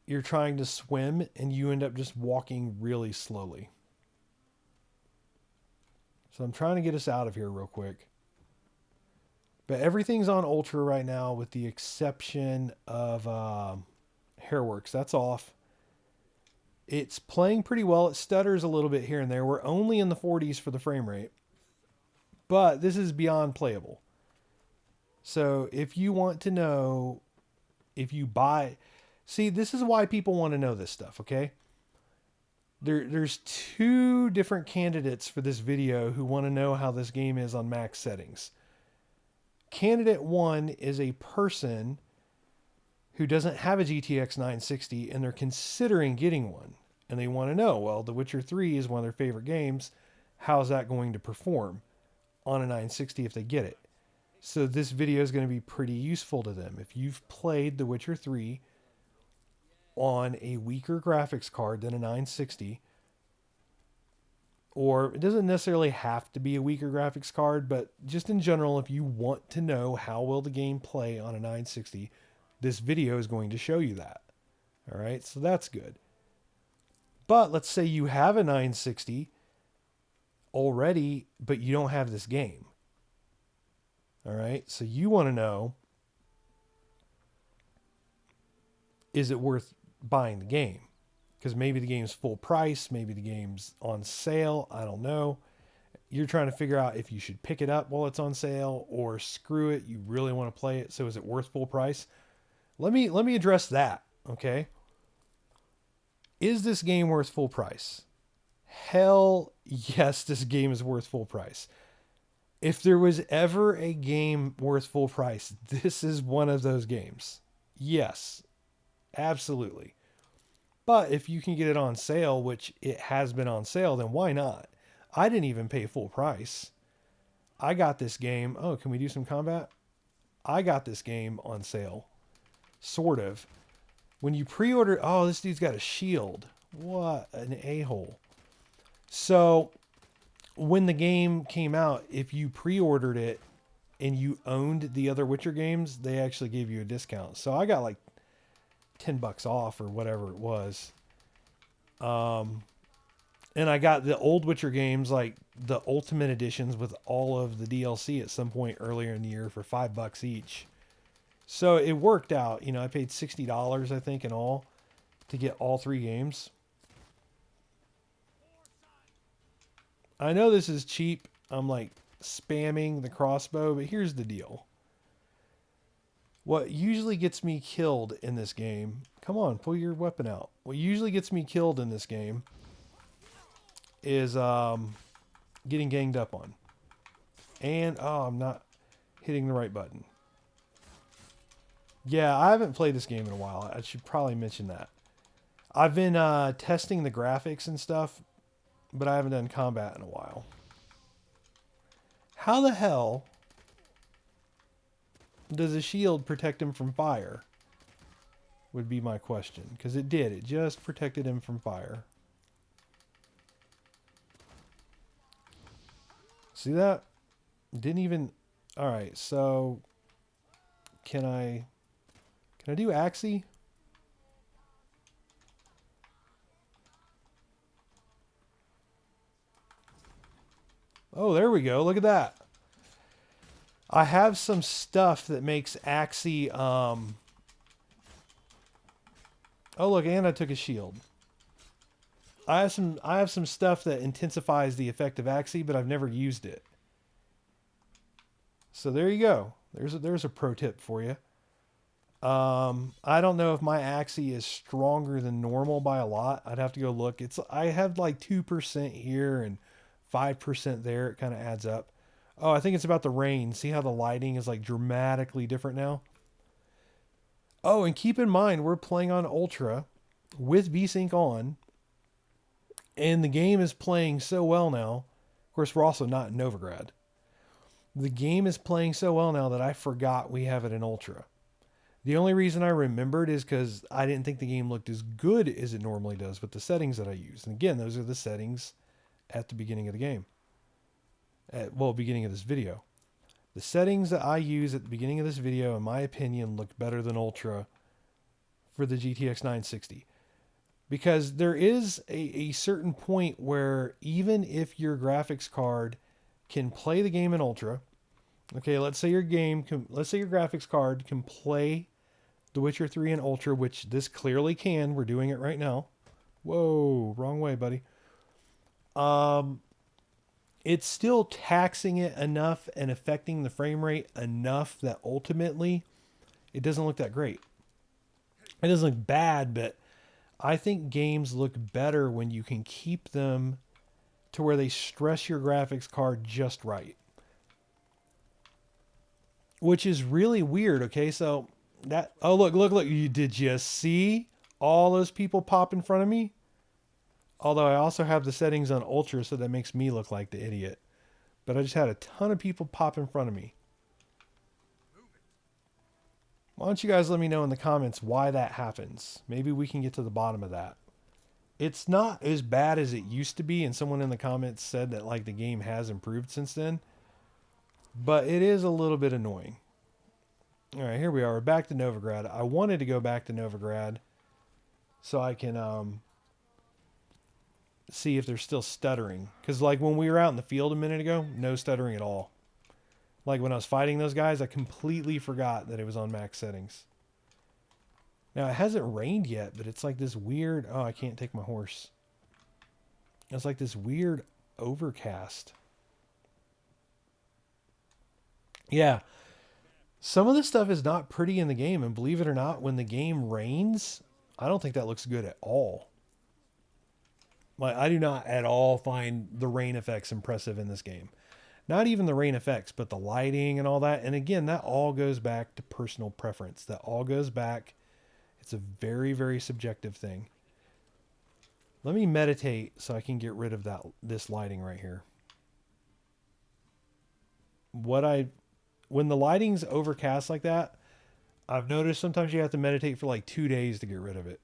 you're trying to swim and you end up just walking really slowly. So I'm trying to get us out of here real quick. But everything's on Ultra right now with the exception of Hairworks. That's off. It's playing pretty well. It stutters a little bit here and there. We're only in the 40s for the frame rate. But this is beyond playable. So if you want to know if you buy... See, this is why people want to know this stuff, okay? There's two different candidates for this video who want to know how this game is on max settings. Candidate 1 is a person who doesn't have a GTX 960 and they're considering getting one. And they want to know, well, The Witcher 3 is one of their favorite games. How's that going to perform on a 960 if they get it? So this video is going to be pretty useful to them. If you've played The Witcher 3 on a weaker graphics card than a 960, or it doesn't necessarily have to be a weaker graphics card, but just in general, if you want to know how will the game play on a 960, this video is going to show you that. All right, so that's good. But let's say you have a 960 already, but you don't have this game. All right, so you want to know, is it worth buying the game? Because maybe the game's full price, maybe the game's on sale, I don't know. You're trying to figure out if you should pick it up while it's on sale or screw it, you really want to play it, so is it worth full price? Let me address that, okay? Is this game worth full price? Hell yes, this game is worth full price. If there was ever a game worth full price, this is one of those games. Yes, absolutely. But if you can get it on sale, which it has been on sale, then why not? I didn't even pay full price. I got this game. Oh, can we do some combat? I got this game on sale. Sort of. When you pre-order... Oh, this dude's got a shield. What an a-hole. So, when the game came out, if you pre-ordered it and you owned the other Witcher games, they actually gave you a discount. So I got like $10 off or whatever it was. And I got the old Witcher games, like the Ultimate Editions with all of the DLC at some point earlier in the year for $5 each. So it worked out. You know, I paid $60, I think, in all to get all 3 games. I know this is cheap. I'm like spamming the crossbow, but here's the deal. What usually gets me killed in this game... Come on, pull your weapon out. What usually gets me killed in this game is getting ganged up on. And, oh, I'm not hitting the right button. Yeah, I haven't played this game in a while. I should probably mention that. I've been testing the graphics and stuff, but I haven't done combat in a while. How the hell does a shield protect him from fire? Would be my question. Because it did. It just protected him from fire. See that? Didn't even... Alright, so... Can I do Axie? Oh, there we go. Look at that. I have some stuff that makes Axie... Oh, look, and I took a shield. I have some stuff that intensifies the effect of Axie, but I've never used it. So there you go. There's a pro tip for you. I don't know if my Axie is stronger than normal by a lot. I'd have to go look. I have like 2% here and 5% there. It kind of adds up. Oh, I think it's about the rain. See how the lighting is like dramatically different now? Oh, and keep in mind, we're playing on Ultra with VSync on. And the game is playing so well now. Of course, we're also not in Novigrad. The game is playing so well now that I forgot we have it in ultra. The only reason I remembered is because I didn't think the game looked as good as it normally does with the settings that I use. And again, those are the settings at the beginning of the game. Beginning of this video. The settings that I use at the beginning of this video, in my opinion, look better than Ultra for the GTX 960. Because there is a certain point where even if your graphics card can play the game in Ultra, okay, let's say your graphics card can play The Witcher 3 in Ultra, which this clearly can. We're doing it right now. Whoa, wrong way, buddy. It's still taxing it enough and affecting the frame rate enough that ultimately it doesn't look that great. It doesn't look bad, but I think games look better when you can keep them to where they stress your graphics card just right. Which is really weird, okay? So that, oh, look, did you see all those people pop in front of me? Although I also have the settings on Ultra, so that makes me look like the idiot. But I just had a ton of people pop in front of me. Why don't you guys let me know in the comments why that happens? Maybe we can get to the bottom of that. It's not as bad as it used to be, and someone in the comments said that like the game has improved since then. But it is a little bit annoying. All right, here we are. We're back to Novigrad. I wanted to go back to Novigrad so I can see if they're still stuttering. Because like when we were out in the field a minute ago, no stuttering at all. Like when I was fighting those guys, I completely forgot that it was on max settings. Now it hasn't rained yet, but it's like this weird... Oh, I can't take my horse. It's like this weird overcast. Yeah. Some of this stuff is not pretty in the game, and believe it or not, when the game rains, I don't think that looks good at all. Like, I do not at all find the rain effects impressive in this game. Not even the rain effects, but the lighting and all that. And again, that all goes back to personal preference. That all goes back. It's a very, very subjective thing. Let me meditate so I can get rid of this lighting right here. When the lighting's overcast like that, I've noticed sometimes you have to meditate for like 2 days to get rid of it.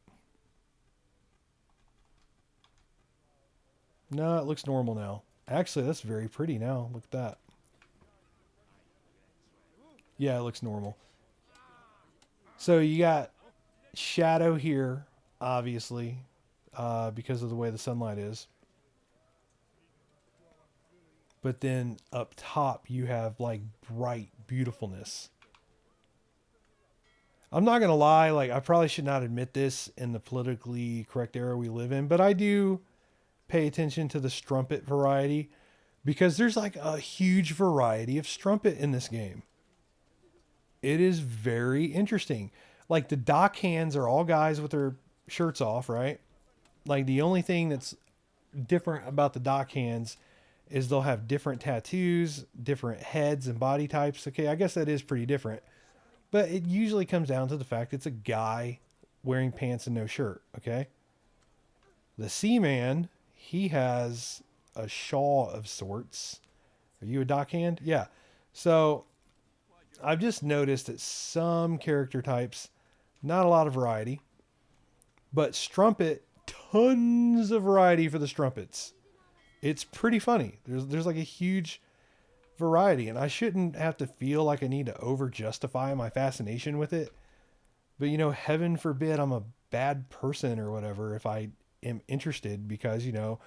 No, it looks normal now. Actually, that's very pretty now. Look at that. Yeah, it looks normal. So you got shadow here, obviously, because of the way the sunlight is. But then up top, you have like bright beautifulness. I'm not going to lie, like I probably should not admit this in the politically correct era we live in, but I do pay attention to the strumpet variety because there's like a huge variety of strumpet in this game. It is very interesting. Like the dock hands are all guys with their shirts off, right? Like the only thing that's different about the dock hands is they'll have different tattoos, different heads and body types. Okay, I guess that is pretty different. But it usually comes down to the fact it's a guy wearing pants and no shirt, okay? The Seaman, he has a shawl of sorts. Are you a dockhand? Yeah. So I've just noticed that some character types, not a lot of variety, but strumpet, tons of variety for the strumpets. It's pretty funny. There's like a huge variety, and I shouldn't have to feel like I need to over justify my fascination with it. But you know, heaven forbid I'm a bad person or whatever if I am interested, because you know,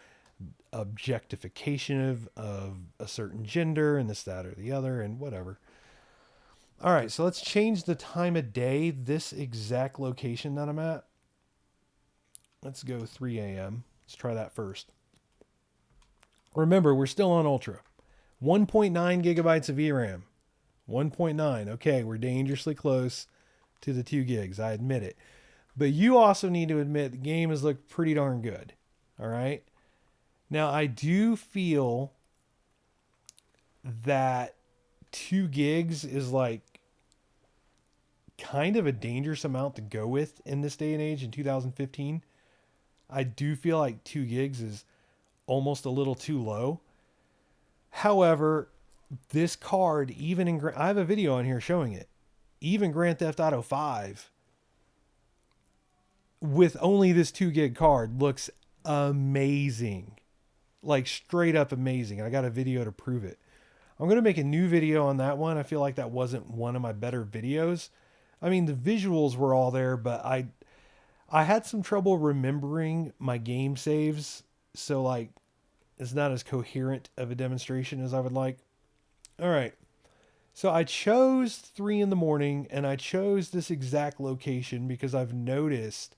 objectification of a certain gender and this, that, or the other, and whatever. All right, so let's change the time of day. This exact location that I'm at. Let's go 3 a.m. Let's try that first. Remember, we're still on Ultra. 1.9 gigabytes of VRAM. 1.9. Okay, we're dangerously close to the 2 gigs. I admit it. But you also need to admit the game has looked pretty darn good. All right? Now, I do feel that 2 gigs is like kind of a dangerous amount to go with in this day and age in 2015. I do feel like 2 gigs is almost a little too low. However, this card, even in I have a video on here showing it. Even Grand Theft Auto 5 with only this 2 gig card looks amazing. Like straight up amazing. I got a video to prove it. I'm going to make a new video on that one. I feel like that wasn't one of my better videos. I mean, the visuals were all there, but I had some trouble remembering my game saves, so like it's not as coherent of a demonstration as I would like. All right. So I chose 3 in the morning and I chose this exact location because I've noticed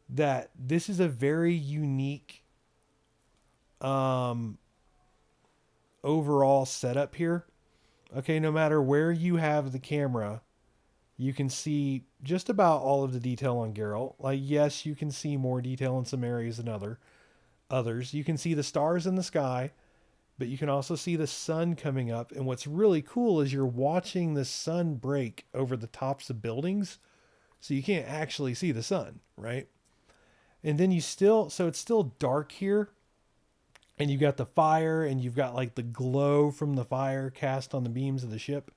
that this is a very unique um overall setup here. Okay, no matter where you have the camera, you can see just about all of the detail on Geralt. Like, yes, you can see more detail in some areas than others. You can see the stars in the sky, but you can also see the sun coming up. And what's really cool is you're watching the sun break over the tops of buildings, so you can't actually see the sun, right? And then so it's still dark here, and you got the fire, and you've got like the glow from the fire cast on the beams of the ship.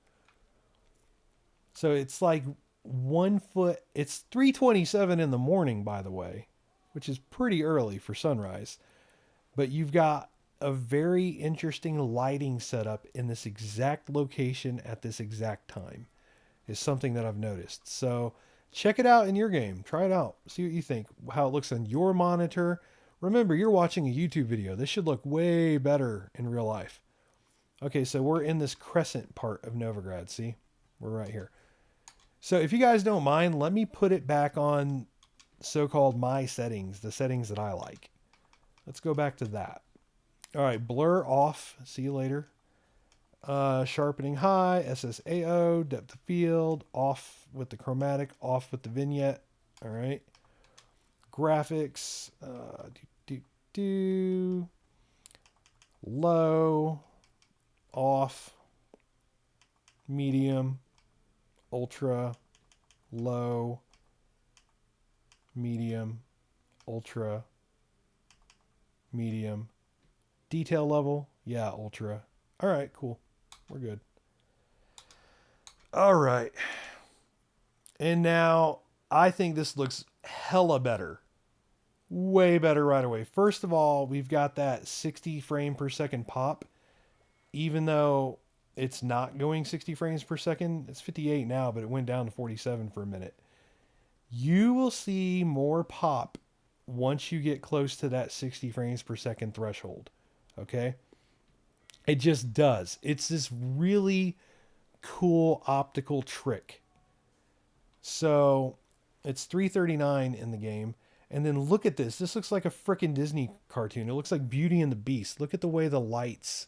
So it's like 1 foot. It's 3:27 in the morning, by the way, which is pretty early for sunrise. But you've got a very interesting lighting setup in this exact location at this exact time. Is something that I've noticed. So check it out in your game. Try it out. See what you think. How it looks on your monitor. Remember, you're watching a YouTube video. This should look way better in real life. Okay, so we're in this crescent part of Novigrad. See? We're right here. So if you guys don't mind, let me put it back on so-called my settings, the settings that I like. Let's go back to that. All right, blur off. See you later. Sharpening high, SSAO, depth of field, off with the chromatic, off with the vignette. All right. Graphics, low, off, medium, ultra, low, medium, ultra, medium, detail level, yeah, ultra. All right, cool. We're good. All right. And now I think this looks hella better. Way better right away. First of all, we've got that 60 frame per second pop. Even though it's not going 60 frames per second, it's 58 now, but it went down to 47 for a minute. You will see more pop once you get close to that 60 frames per second threshold. Okay? It just does. It's this really cool optical trick. So it's 339 in the game. And then look at this. This looks like a freaking Disney cartoon. It looks like Beauty and the Beast. Look at the way the lights.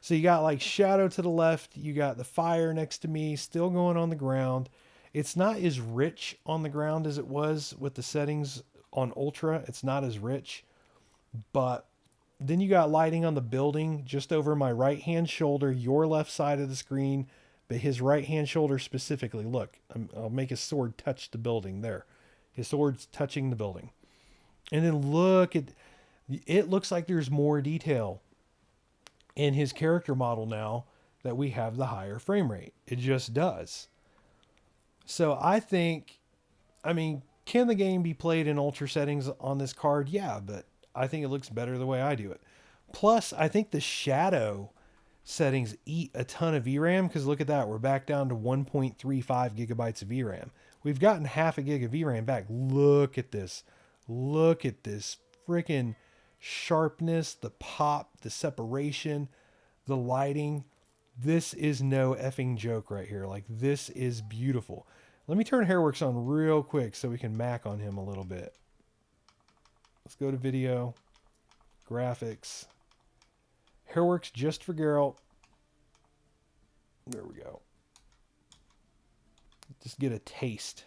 So you got like shadow to the left. You got the fire next to me still going on the ground. It's not as rich on the ground as it was with the settings on Ultra. It's not as rich. But then you got lighting on the building just over my right hand shoulder, your left side of the screen, but his right hand shoulder specifically. Look, I'll make his sword touch the building there. His sword's touching the building. And then look at it, looks like there's more detail in his character model now that we have the higher frame rate. It just does. So I think, I mean, can the game be played in ultra settings on this card? Yeah, but I think it looks better the way I do it. Plus, I think the shadow settings eat a ton of VRAM because look at that. We're back down to 1.35 gigabytes of VRAM. We've gotten half a gig of VRAM back. Look at this. Look at this freaking sharpness, the pop, the separation, the lighting. This is no effing joke right here. Like, this is beautiful. Let me turn Hairworks on real quick so we can mac on him a little bit. Let's go to video, graphics, Hairworks just for Geralt. There we go. Just get a taste.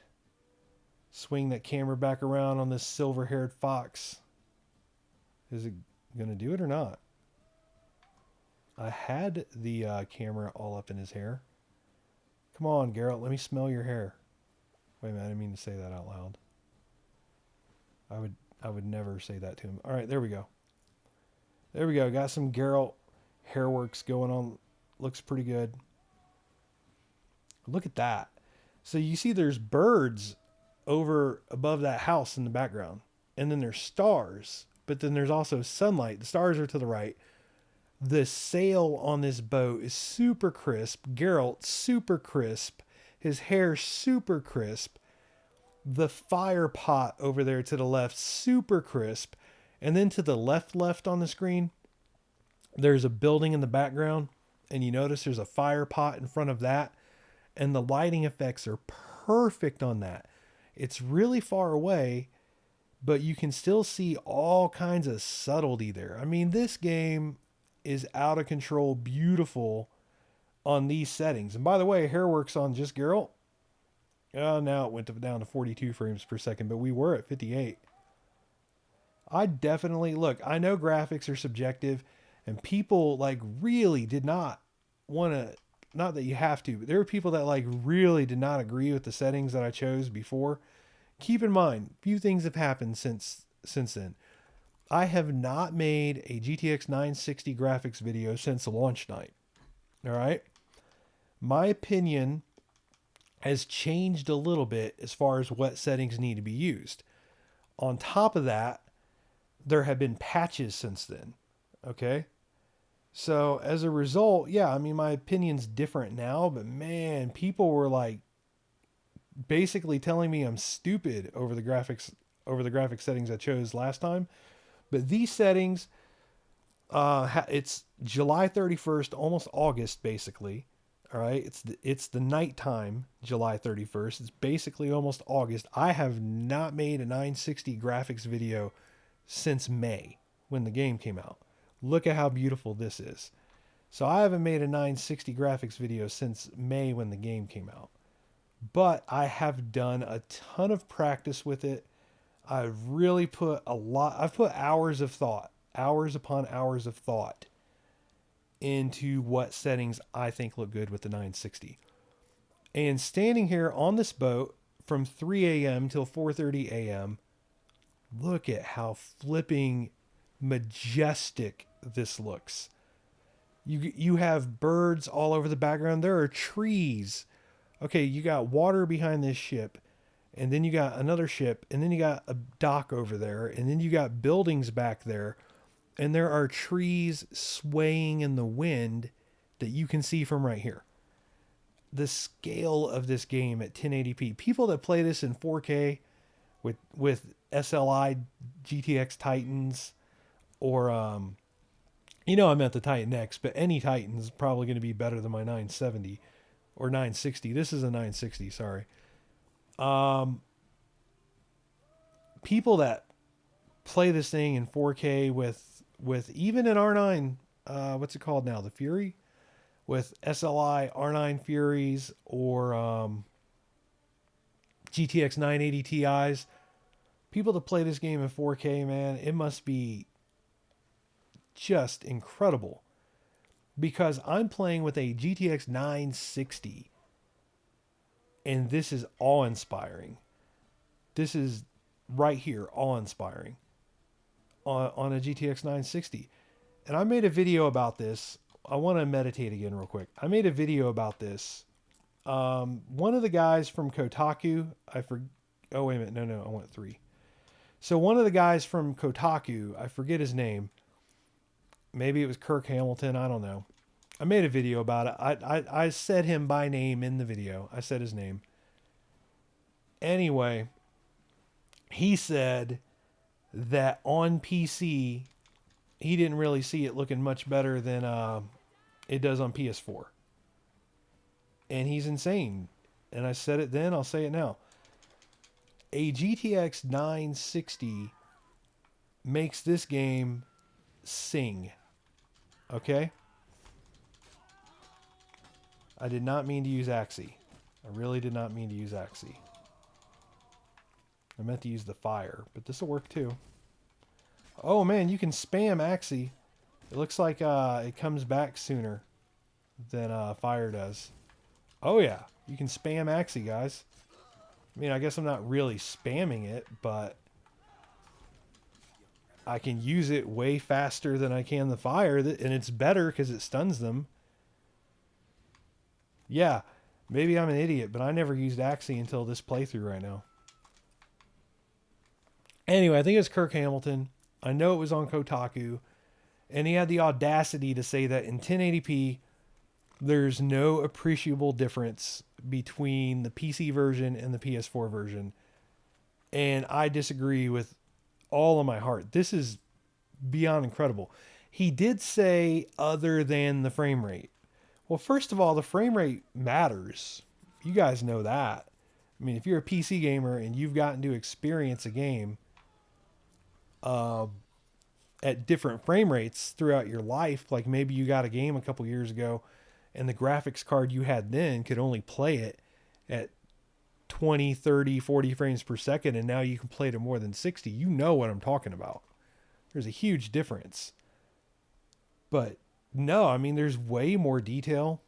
Swing that camera back around on this silver-haired fox. Is it going to do it or not? I had the camera all up in his hair. Come on, Geralt, let me smell your hair. Wait a minute, I didn't mean to say that out loud. I would never say that to him. All right, there we go. There we go. Got some Geralt Hairworks going on Looks pretty good. Look at that. So you see there's birds over above that house in the background. And then there's stars. But then there's also sunlight. The stars are to the right. The sail on this boat is super crisp. Geralt, super crisp. His hair, super crisp. The fire pot over there to the left, super crisp. And then to the left on the screen, there's a building in the background. And you notice there's a fire pot in front of that. And the lighting effects are perfect on that. It's really far away, but you can still see all kinds of subtlety there. I mean, this game is out of control, beautiful on these settings. And by the way, hair works on just Geralt. Now it went down to 42 frames per second, but we were at 58. I definitely, look, I know graphics are subjective, and people like really did not want to, not that you have to, but there were people that like really did not agree with the settings that I chose before. Keep in mind, few things have happened since then. I have not made a GTX 960 graphics video since launch night. All right. My opinion has changed a little bit as far as what settings need to be used. On top of that, there have been patches since then. Okay. So as a result, yeah, I mean, my opinion's different now, but man, people were like basically telling me I'm stupid over the graphic settings I chose last time. But these settings, it's July 31st, almost August, basically. All right. It's the nighttime, July 31st. It's basically almost August. I have not made a 960 graphics video since May when the game came out. Look at how beautiful this is. So I haven't made a 960 graphics video since May when the game came out. But I have done a ton of practice with it. I've really put I've put hours upon hours of thought into what settings I think look good with the 960. And standing here on this boat from 3 a.m. till 4:30 a.m., look at how flipping majestic this looks. You have birds all over the background. There are trees. Okay, you got water behind this ship, and then you got another ship, and then you got a dock over there, and then you got buildings back there, and there are trees swaying in the wind that you can see from right here. The scale of this game at 1080p. People that play this in 4K with SLI GTX Titans, or I meant the Titan X, but any Titan is probably going to be better than my 970 or 960. This is a 960, sorry. People that play this thing in 4K with even an R9, what's it called now? The Fury? With SLI R9 Furies or GTX 980 Ti's. People that play this game in 4K, man, it must be just incredible. Because I'm playing with a GTX 960. And this is awe-inspiring. This is right here, awe-inspiring. On a GTX 960. And I made a video about this. I want to meditate again real quick. I made a video about this. One of the guys from Kotaku, oh, wait a minute. No, I went 3. So one of the guys from Kotaku, I forget his name. Maybe it was Kirk Hamilton. I don't know. I made a video about it. I said him by name in the video. I said his name. Anyway, he said that on PC, he didn't really see it looking much better than it does on PS4. And he's insane. And I said it then, I'll say it now. A GTX 960 makes this game sing. Okay? I did not mean to use Axie. I really did not mean to use Axie. I meant to use the fire, but this will work too. Oh man, you can spam Axie. It looks like it comes back sooner than fire does. Oh yeah, you can spam Axie, guys. I mean, I guess I'm not really spamming it, but I can use it way faster than I can the fire, and it's better because it stuns them. Yeah, maybe I'm an idiot, but I never used Axie until this playthrough right now. Anyway, I think it's Kirk Hamilton. I know it was on Kotaku, and he had the audacity to say that in 1080p, there's no appreciable difference between the PC version and the PS4 version. And I disagree with all of my heart. This is beyond incredible. He did say other than the frame rate. Well, first of all, the frame rate matters. You guys know that. I mean, if you're a PC gamer and you've gotten to experience a game uh, at different frame rates throughout your life, like maybe you got a game a couple years ago and the graphics card you had then could only play it at 20, 30, 40 frames per second, and now you can play it at more than 60. You know what I'm talking about. There's a huge difference. But no, I mean, there's way more detail,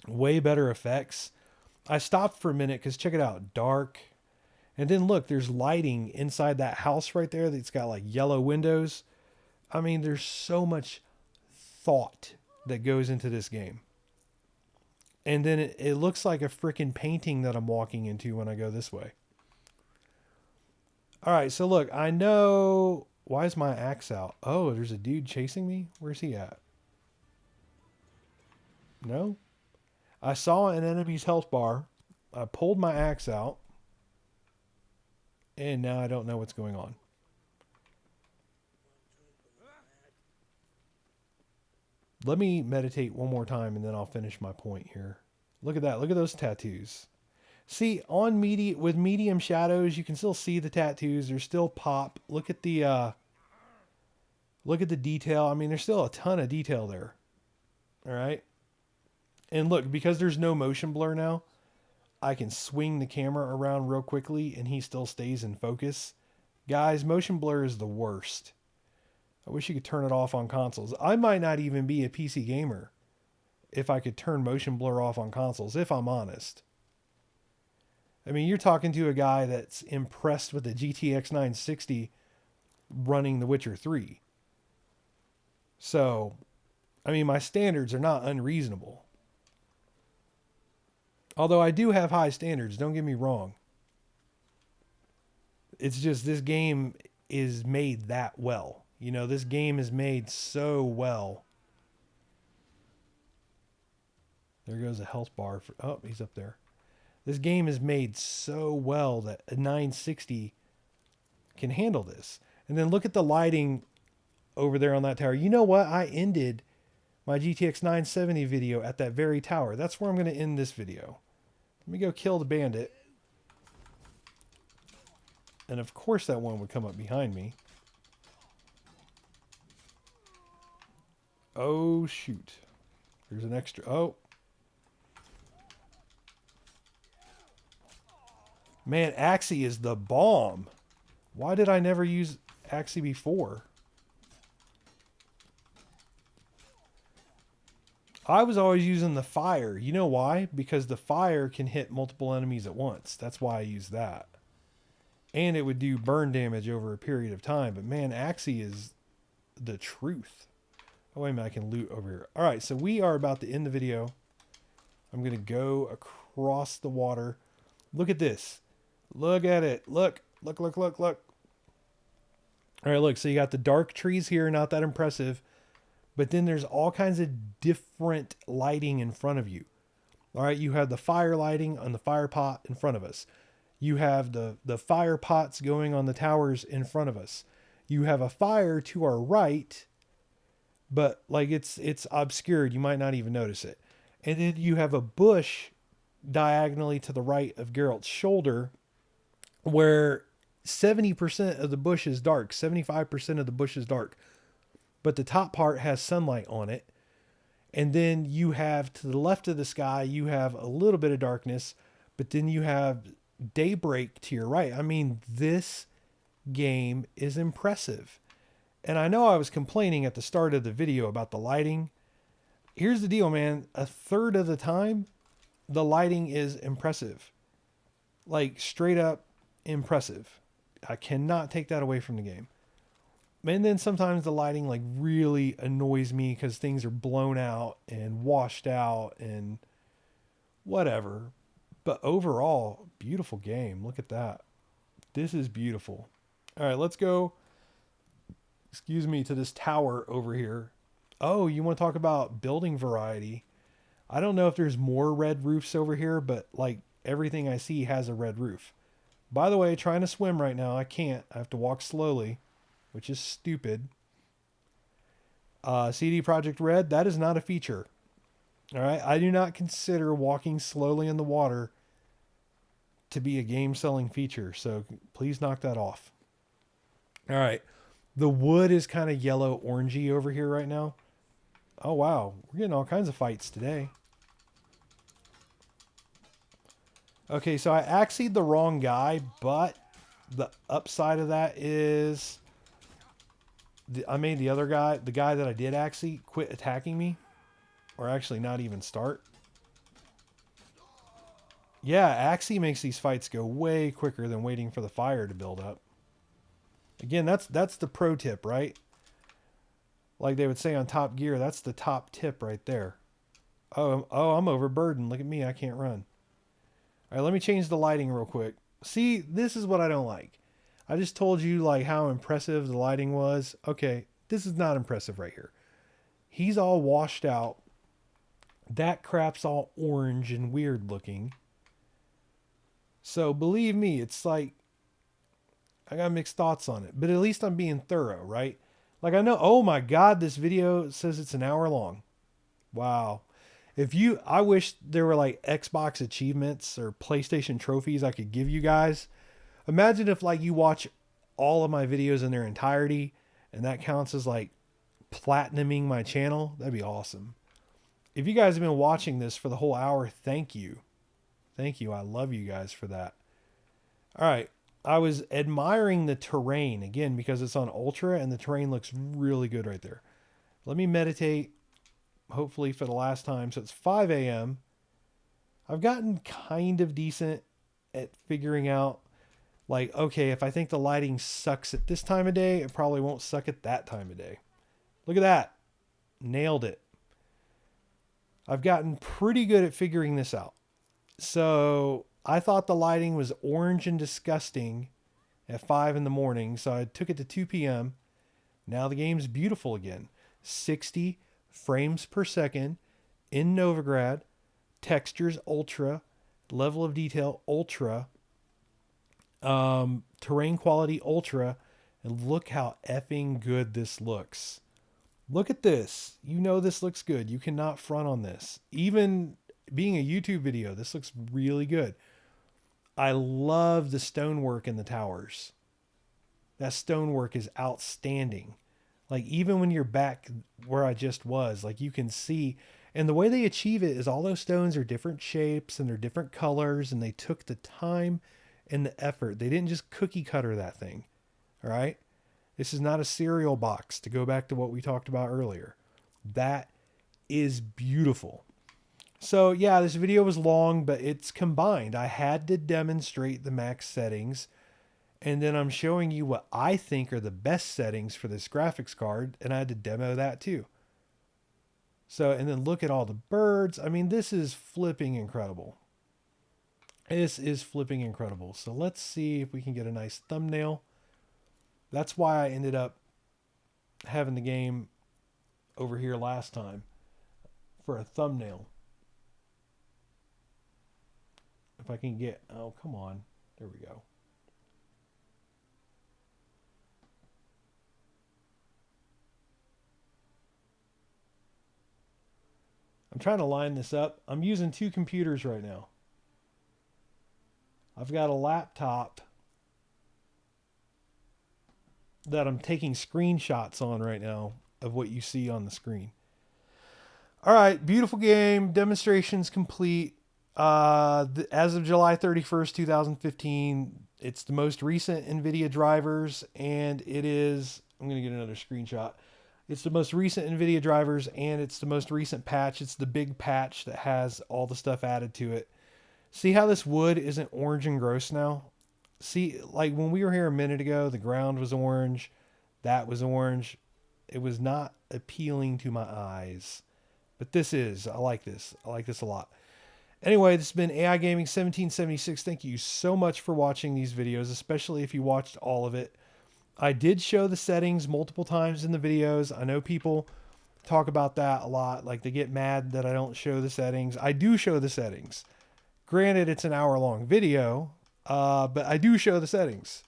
way better effects. I stopped for a minute because check it out, dark. And then look, there's lighting inside that house right there that's got like yellow windows. I mean, there's so much thought that goes into this game. And then it looks like a freaking painting that I'm walking into when I go this way. All right, so look, I know. Why is my axe out? Oh, there's a dude chasing me? Where's he at? No? I saw an enemy's health bar. I pulled my axe out. And now I don't know what's going on. Let me meditate one more time and then I'll finish my point here. Look at that. Look at those tattoos. See, on with medium shadows, you can still see the tattoos. There's still pop. Look at the detail. I mean, there's still a ton of detail there. All right. And look, because there's no motion blur now, I can swing the camera around real quickly and he still stays in focus. Guys, motion blur is the worst. I wish you could turn it off on consoles. I might not even be a PC gamer if I could turn motion blur off on consoles, if I'm honest. I mean, you're talking to a guy that's impressed with the GTX 960 running The Witcher 3. So, I mean, my standards are not unreasonable. Although I do have high standards, don't get me wrong. It's just this game is made that well. You know, this game is made so well. There goes a health bar. Oh, he's up there. This game is made so well that a 960 can handle this. And then look at the lighting over there on that tower. You know what? I ended my GTX 970 video at that very tower. That's where I'm going to end this video. Let me go kill the bandit. And of course that one would come up behind me. Oh, shoot. There's an extra. Oh. Man, Axie is the bomb. Why did I never use Axie before? I was always using the fire. You know why? Because the fire can hit multiple enemies at once. That's why I use that. And it would do burn damage over a period of time. But man, Axie is the truth. Oh, wait a minute. I can loot over here. All right, so we are about to end the video. I'm going to go across the water. Look at this. Look at it. Look. Look, look, look, look. All right, look. So you got the dark trees here. Not that impressive. But then there's all kinds of different lighting in front of you. All right, you have the fire lighting on the fire pot in front of us. You have the fire pots going on the towers in front of us. You have a fire to our right, but like it's obscured. You might not even notice it. And then you have a bush diagonally to the right of Geralt's shoulder where 70% of the bush is dark, 75% of the bush is dark. But the top part has sunlight on it. And then you have to the left of the sky, you have a little bit of darkness, but then you have daybreak to your right. I mean, this game is impressive. And I know I was complaining at the start of the video about the lighting. Here's the deal, man. A third of the time, the lighting is impressive. Like, straight up impressive. I cannot take that away from the game. And then sometimes the lighting like really annoys me because things are blown out and washed out and Whatever. But overall, beautiful game. Look at that. This is beautiful. All right, let's go, excuse me, to this tower over here. Oh, you want to talk about building variety? I don't know if there's more red roofs over here, but like everything I see has a red roof. By the way, trying to swim right now. I can't. I have to walk slowly, which is stupid. CD Project Red, that is not a feature. All right. I do not consider walking slowly in the water to be a game selling feature. So please knock that off. All right. The wood is kind of yellow orangey over here right now. Oh, wow. We're getting all kinds of fights today. Okay, so I axied the wrong guy, but the upside of that is I made the other guy, the guy that I did axie, quit attacking me. Or actually not even start. Yeah, axie makes these fights go way quicker than waiting for the fire to build up. Again, that's the pro tip, right? Like they would say on Top Gear, that's the top tip right there. Oh, I'm overburdened. Look at me, I can't run. All right, let me change the lighting real quick. See, this is what I don't like. I just told you like how impressive the lighting was. Okay, this is not impressive right here. He's all washed out. That crap's all orange and weird looking. So believe me, it's like I got mixed thoughts on it, but at least I'm being thorough, right? Like I know, oh my God, this video says it's an hour long. Wow. I wish there were like Xbox achievements or PlayStation trophies I could give you guys. Imagine if like you watch all of my videos in their entirety and that counts as like platinuming my channel. That'd be awesome. If you guys have been watching this for the whole hour, thank you. Thank you. I love you guys for that. All right. I was admiring the terrain again because it's on ultra and the terrain looks really good right there. Let me meditate, hopefully for the last time. So it's 5 a.m. I've gotten kind of decent at figuring out like, okay, if I think the lighting sucks at this time of day, it probably won't suck at that time of day. Look at that. Nailed it. I've gotten pretty good at figuring this out. So I thought the lighting was orange and disgusting at 5 in the morning. So I took it to 2 p.m. Now the game's beautiful again. 60 frames per second in Novigrad. Textures ultra. Level of detail ultra. Terrain quality ultra. And look how effing good this looks. Look at this. You know this looks good. You cannot front on this. Even being a YouTube video, this looks really good. I love the stonework in the towers. That stonework is outstanding. Like even when you're back where I just was, like you can see, and the way they achieve it is all those stones are different shapes and they're different colors and they took the time and the effort. They didn't just cookie cutter that thing. All right. This is not a cereal box, to go back to what we talked about earlier. That is beautiful. So yeah, this video was long, but it's combined. I had to demonstrate the max settings, and then I'm showing you what I think are the best settings for this graphics card, and I had to demo that too. So, and then look at all the birds. I mean, this is flipping incredible. This is flipping incredible. So let's see if we can get a nice thumbnail. That's why I ended up having the game over here last time for a thumbnail. If I can get, oh, come on. There we go. I'm trying to line this up. I'm using 2 computers right now. I've got a laptop that I'm taking screenshots on right now of what you see on the screen. All right, beautiful game. Demonstration's complete. As of July 31st, 2015, it's the most recent NVIDIA drivers, and it is, I'm going to get another screenshot. It's the most recent NVIDIA drivers, and it's the most recent patch. It's the big patch that has all the stuff added to it. See how this wood isn't orange and gross now? See, like when we were here a minute ago, the ground was orange. That was orange. It was not appealing to my eyes. But this is. I like this. I like this a lot. Anyway, this has been AI Gaming 1776. Thank you so much for watching these videos, especially if you watched all of it. I did show the settings multiple times in the videos. I know people talk about that a lot. Like they get mad that I don't show the settings. I do show the settings. Granted, it's an hour-long video, but I do show the settings.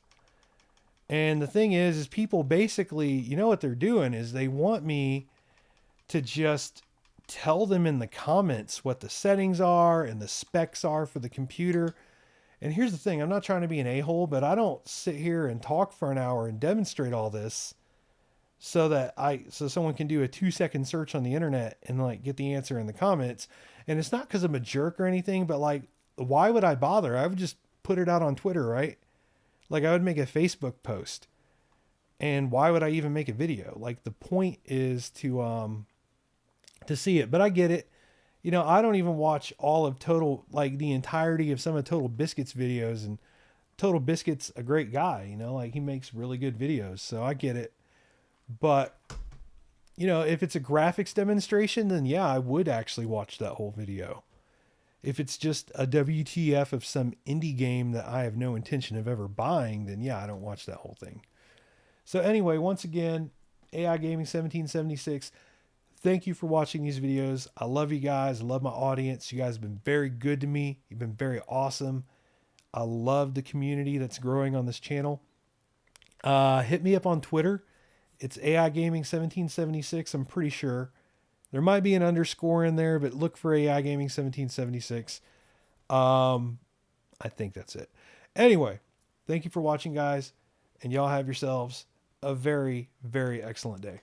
And the thing is people basically, you know what they're doing is they want me to just tell them in the comments what the settings are and the specs are for the computer. And here's the thing, I'm not trying to be an a-hole, but I don't sit here and talk for an hour and demonstrate all this so someone can do a 2-second search on the internet and like get the answer in the comments. And it's not because I'm a jerk or anything, but like, why would I bother? I would just put it out on Twitter, right? Like I would make a Facebook post. And why would I even make a video? Like the point is to see it. But I get it. You know, I don't even watch all of the entirety of some of Total Biscuit's videos, and Total Biscuit's a great guy, you know, like he makes really good videos. So I get it. But, you know, if it's a graphics demonstration, then yeah, I would actually watch that whole video. If it's just a WTF of some indie game that I have no intention of ever buying, then yeah, I don't watch that whole thing. So anyway, once again, AI Gaming 1776, thank you for watching these videos. I love you guys. I love my audience. You guys have been very good to me. You've been very awesome. I love the community that's growing on this channel. Hit me up on Twitter. It's AI Gaming 1776. I'm pretty sure. There might be an underscore in there, but look for AI Gaming 1776. I think that's it. Anyway, thank you for watching, guys, and y'all have yourselves a very, very excellent day.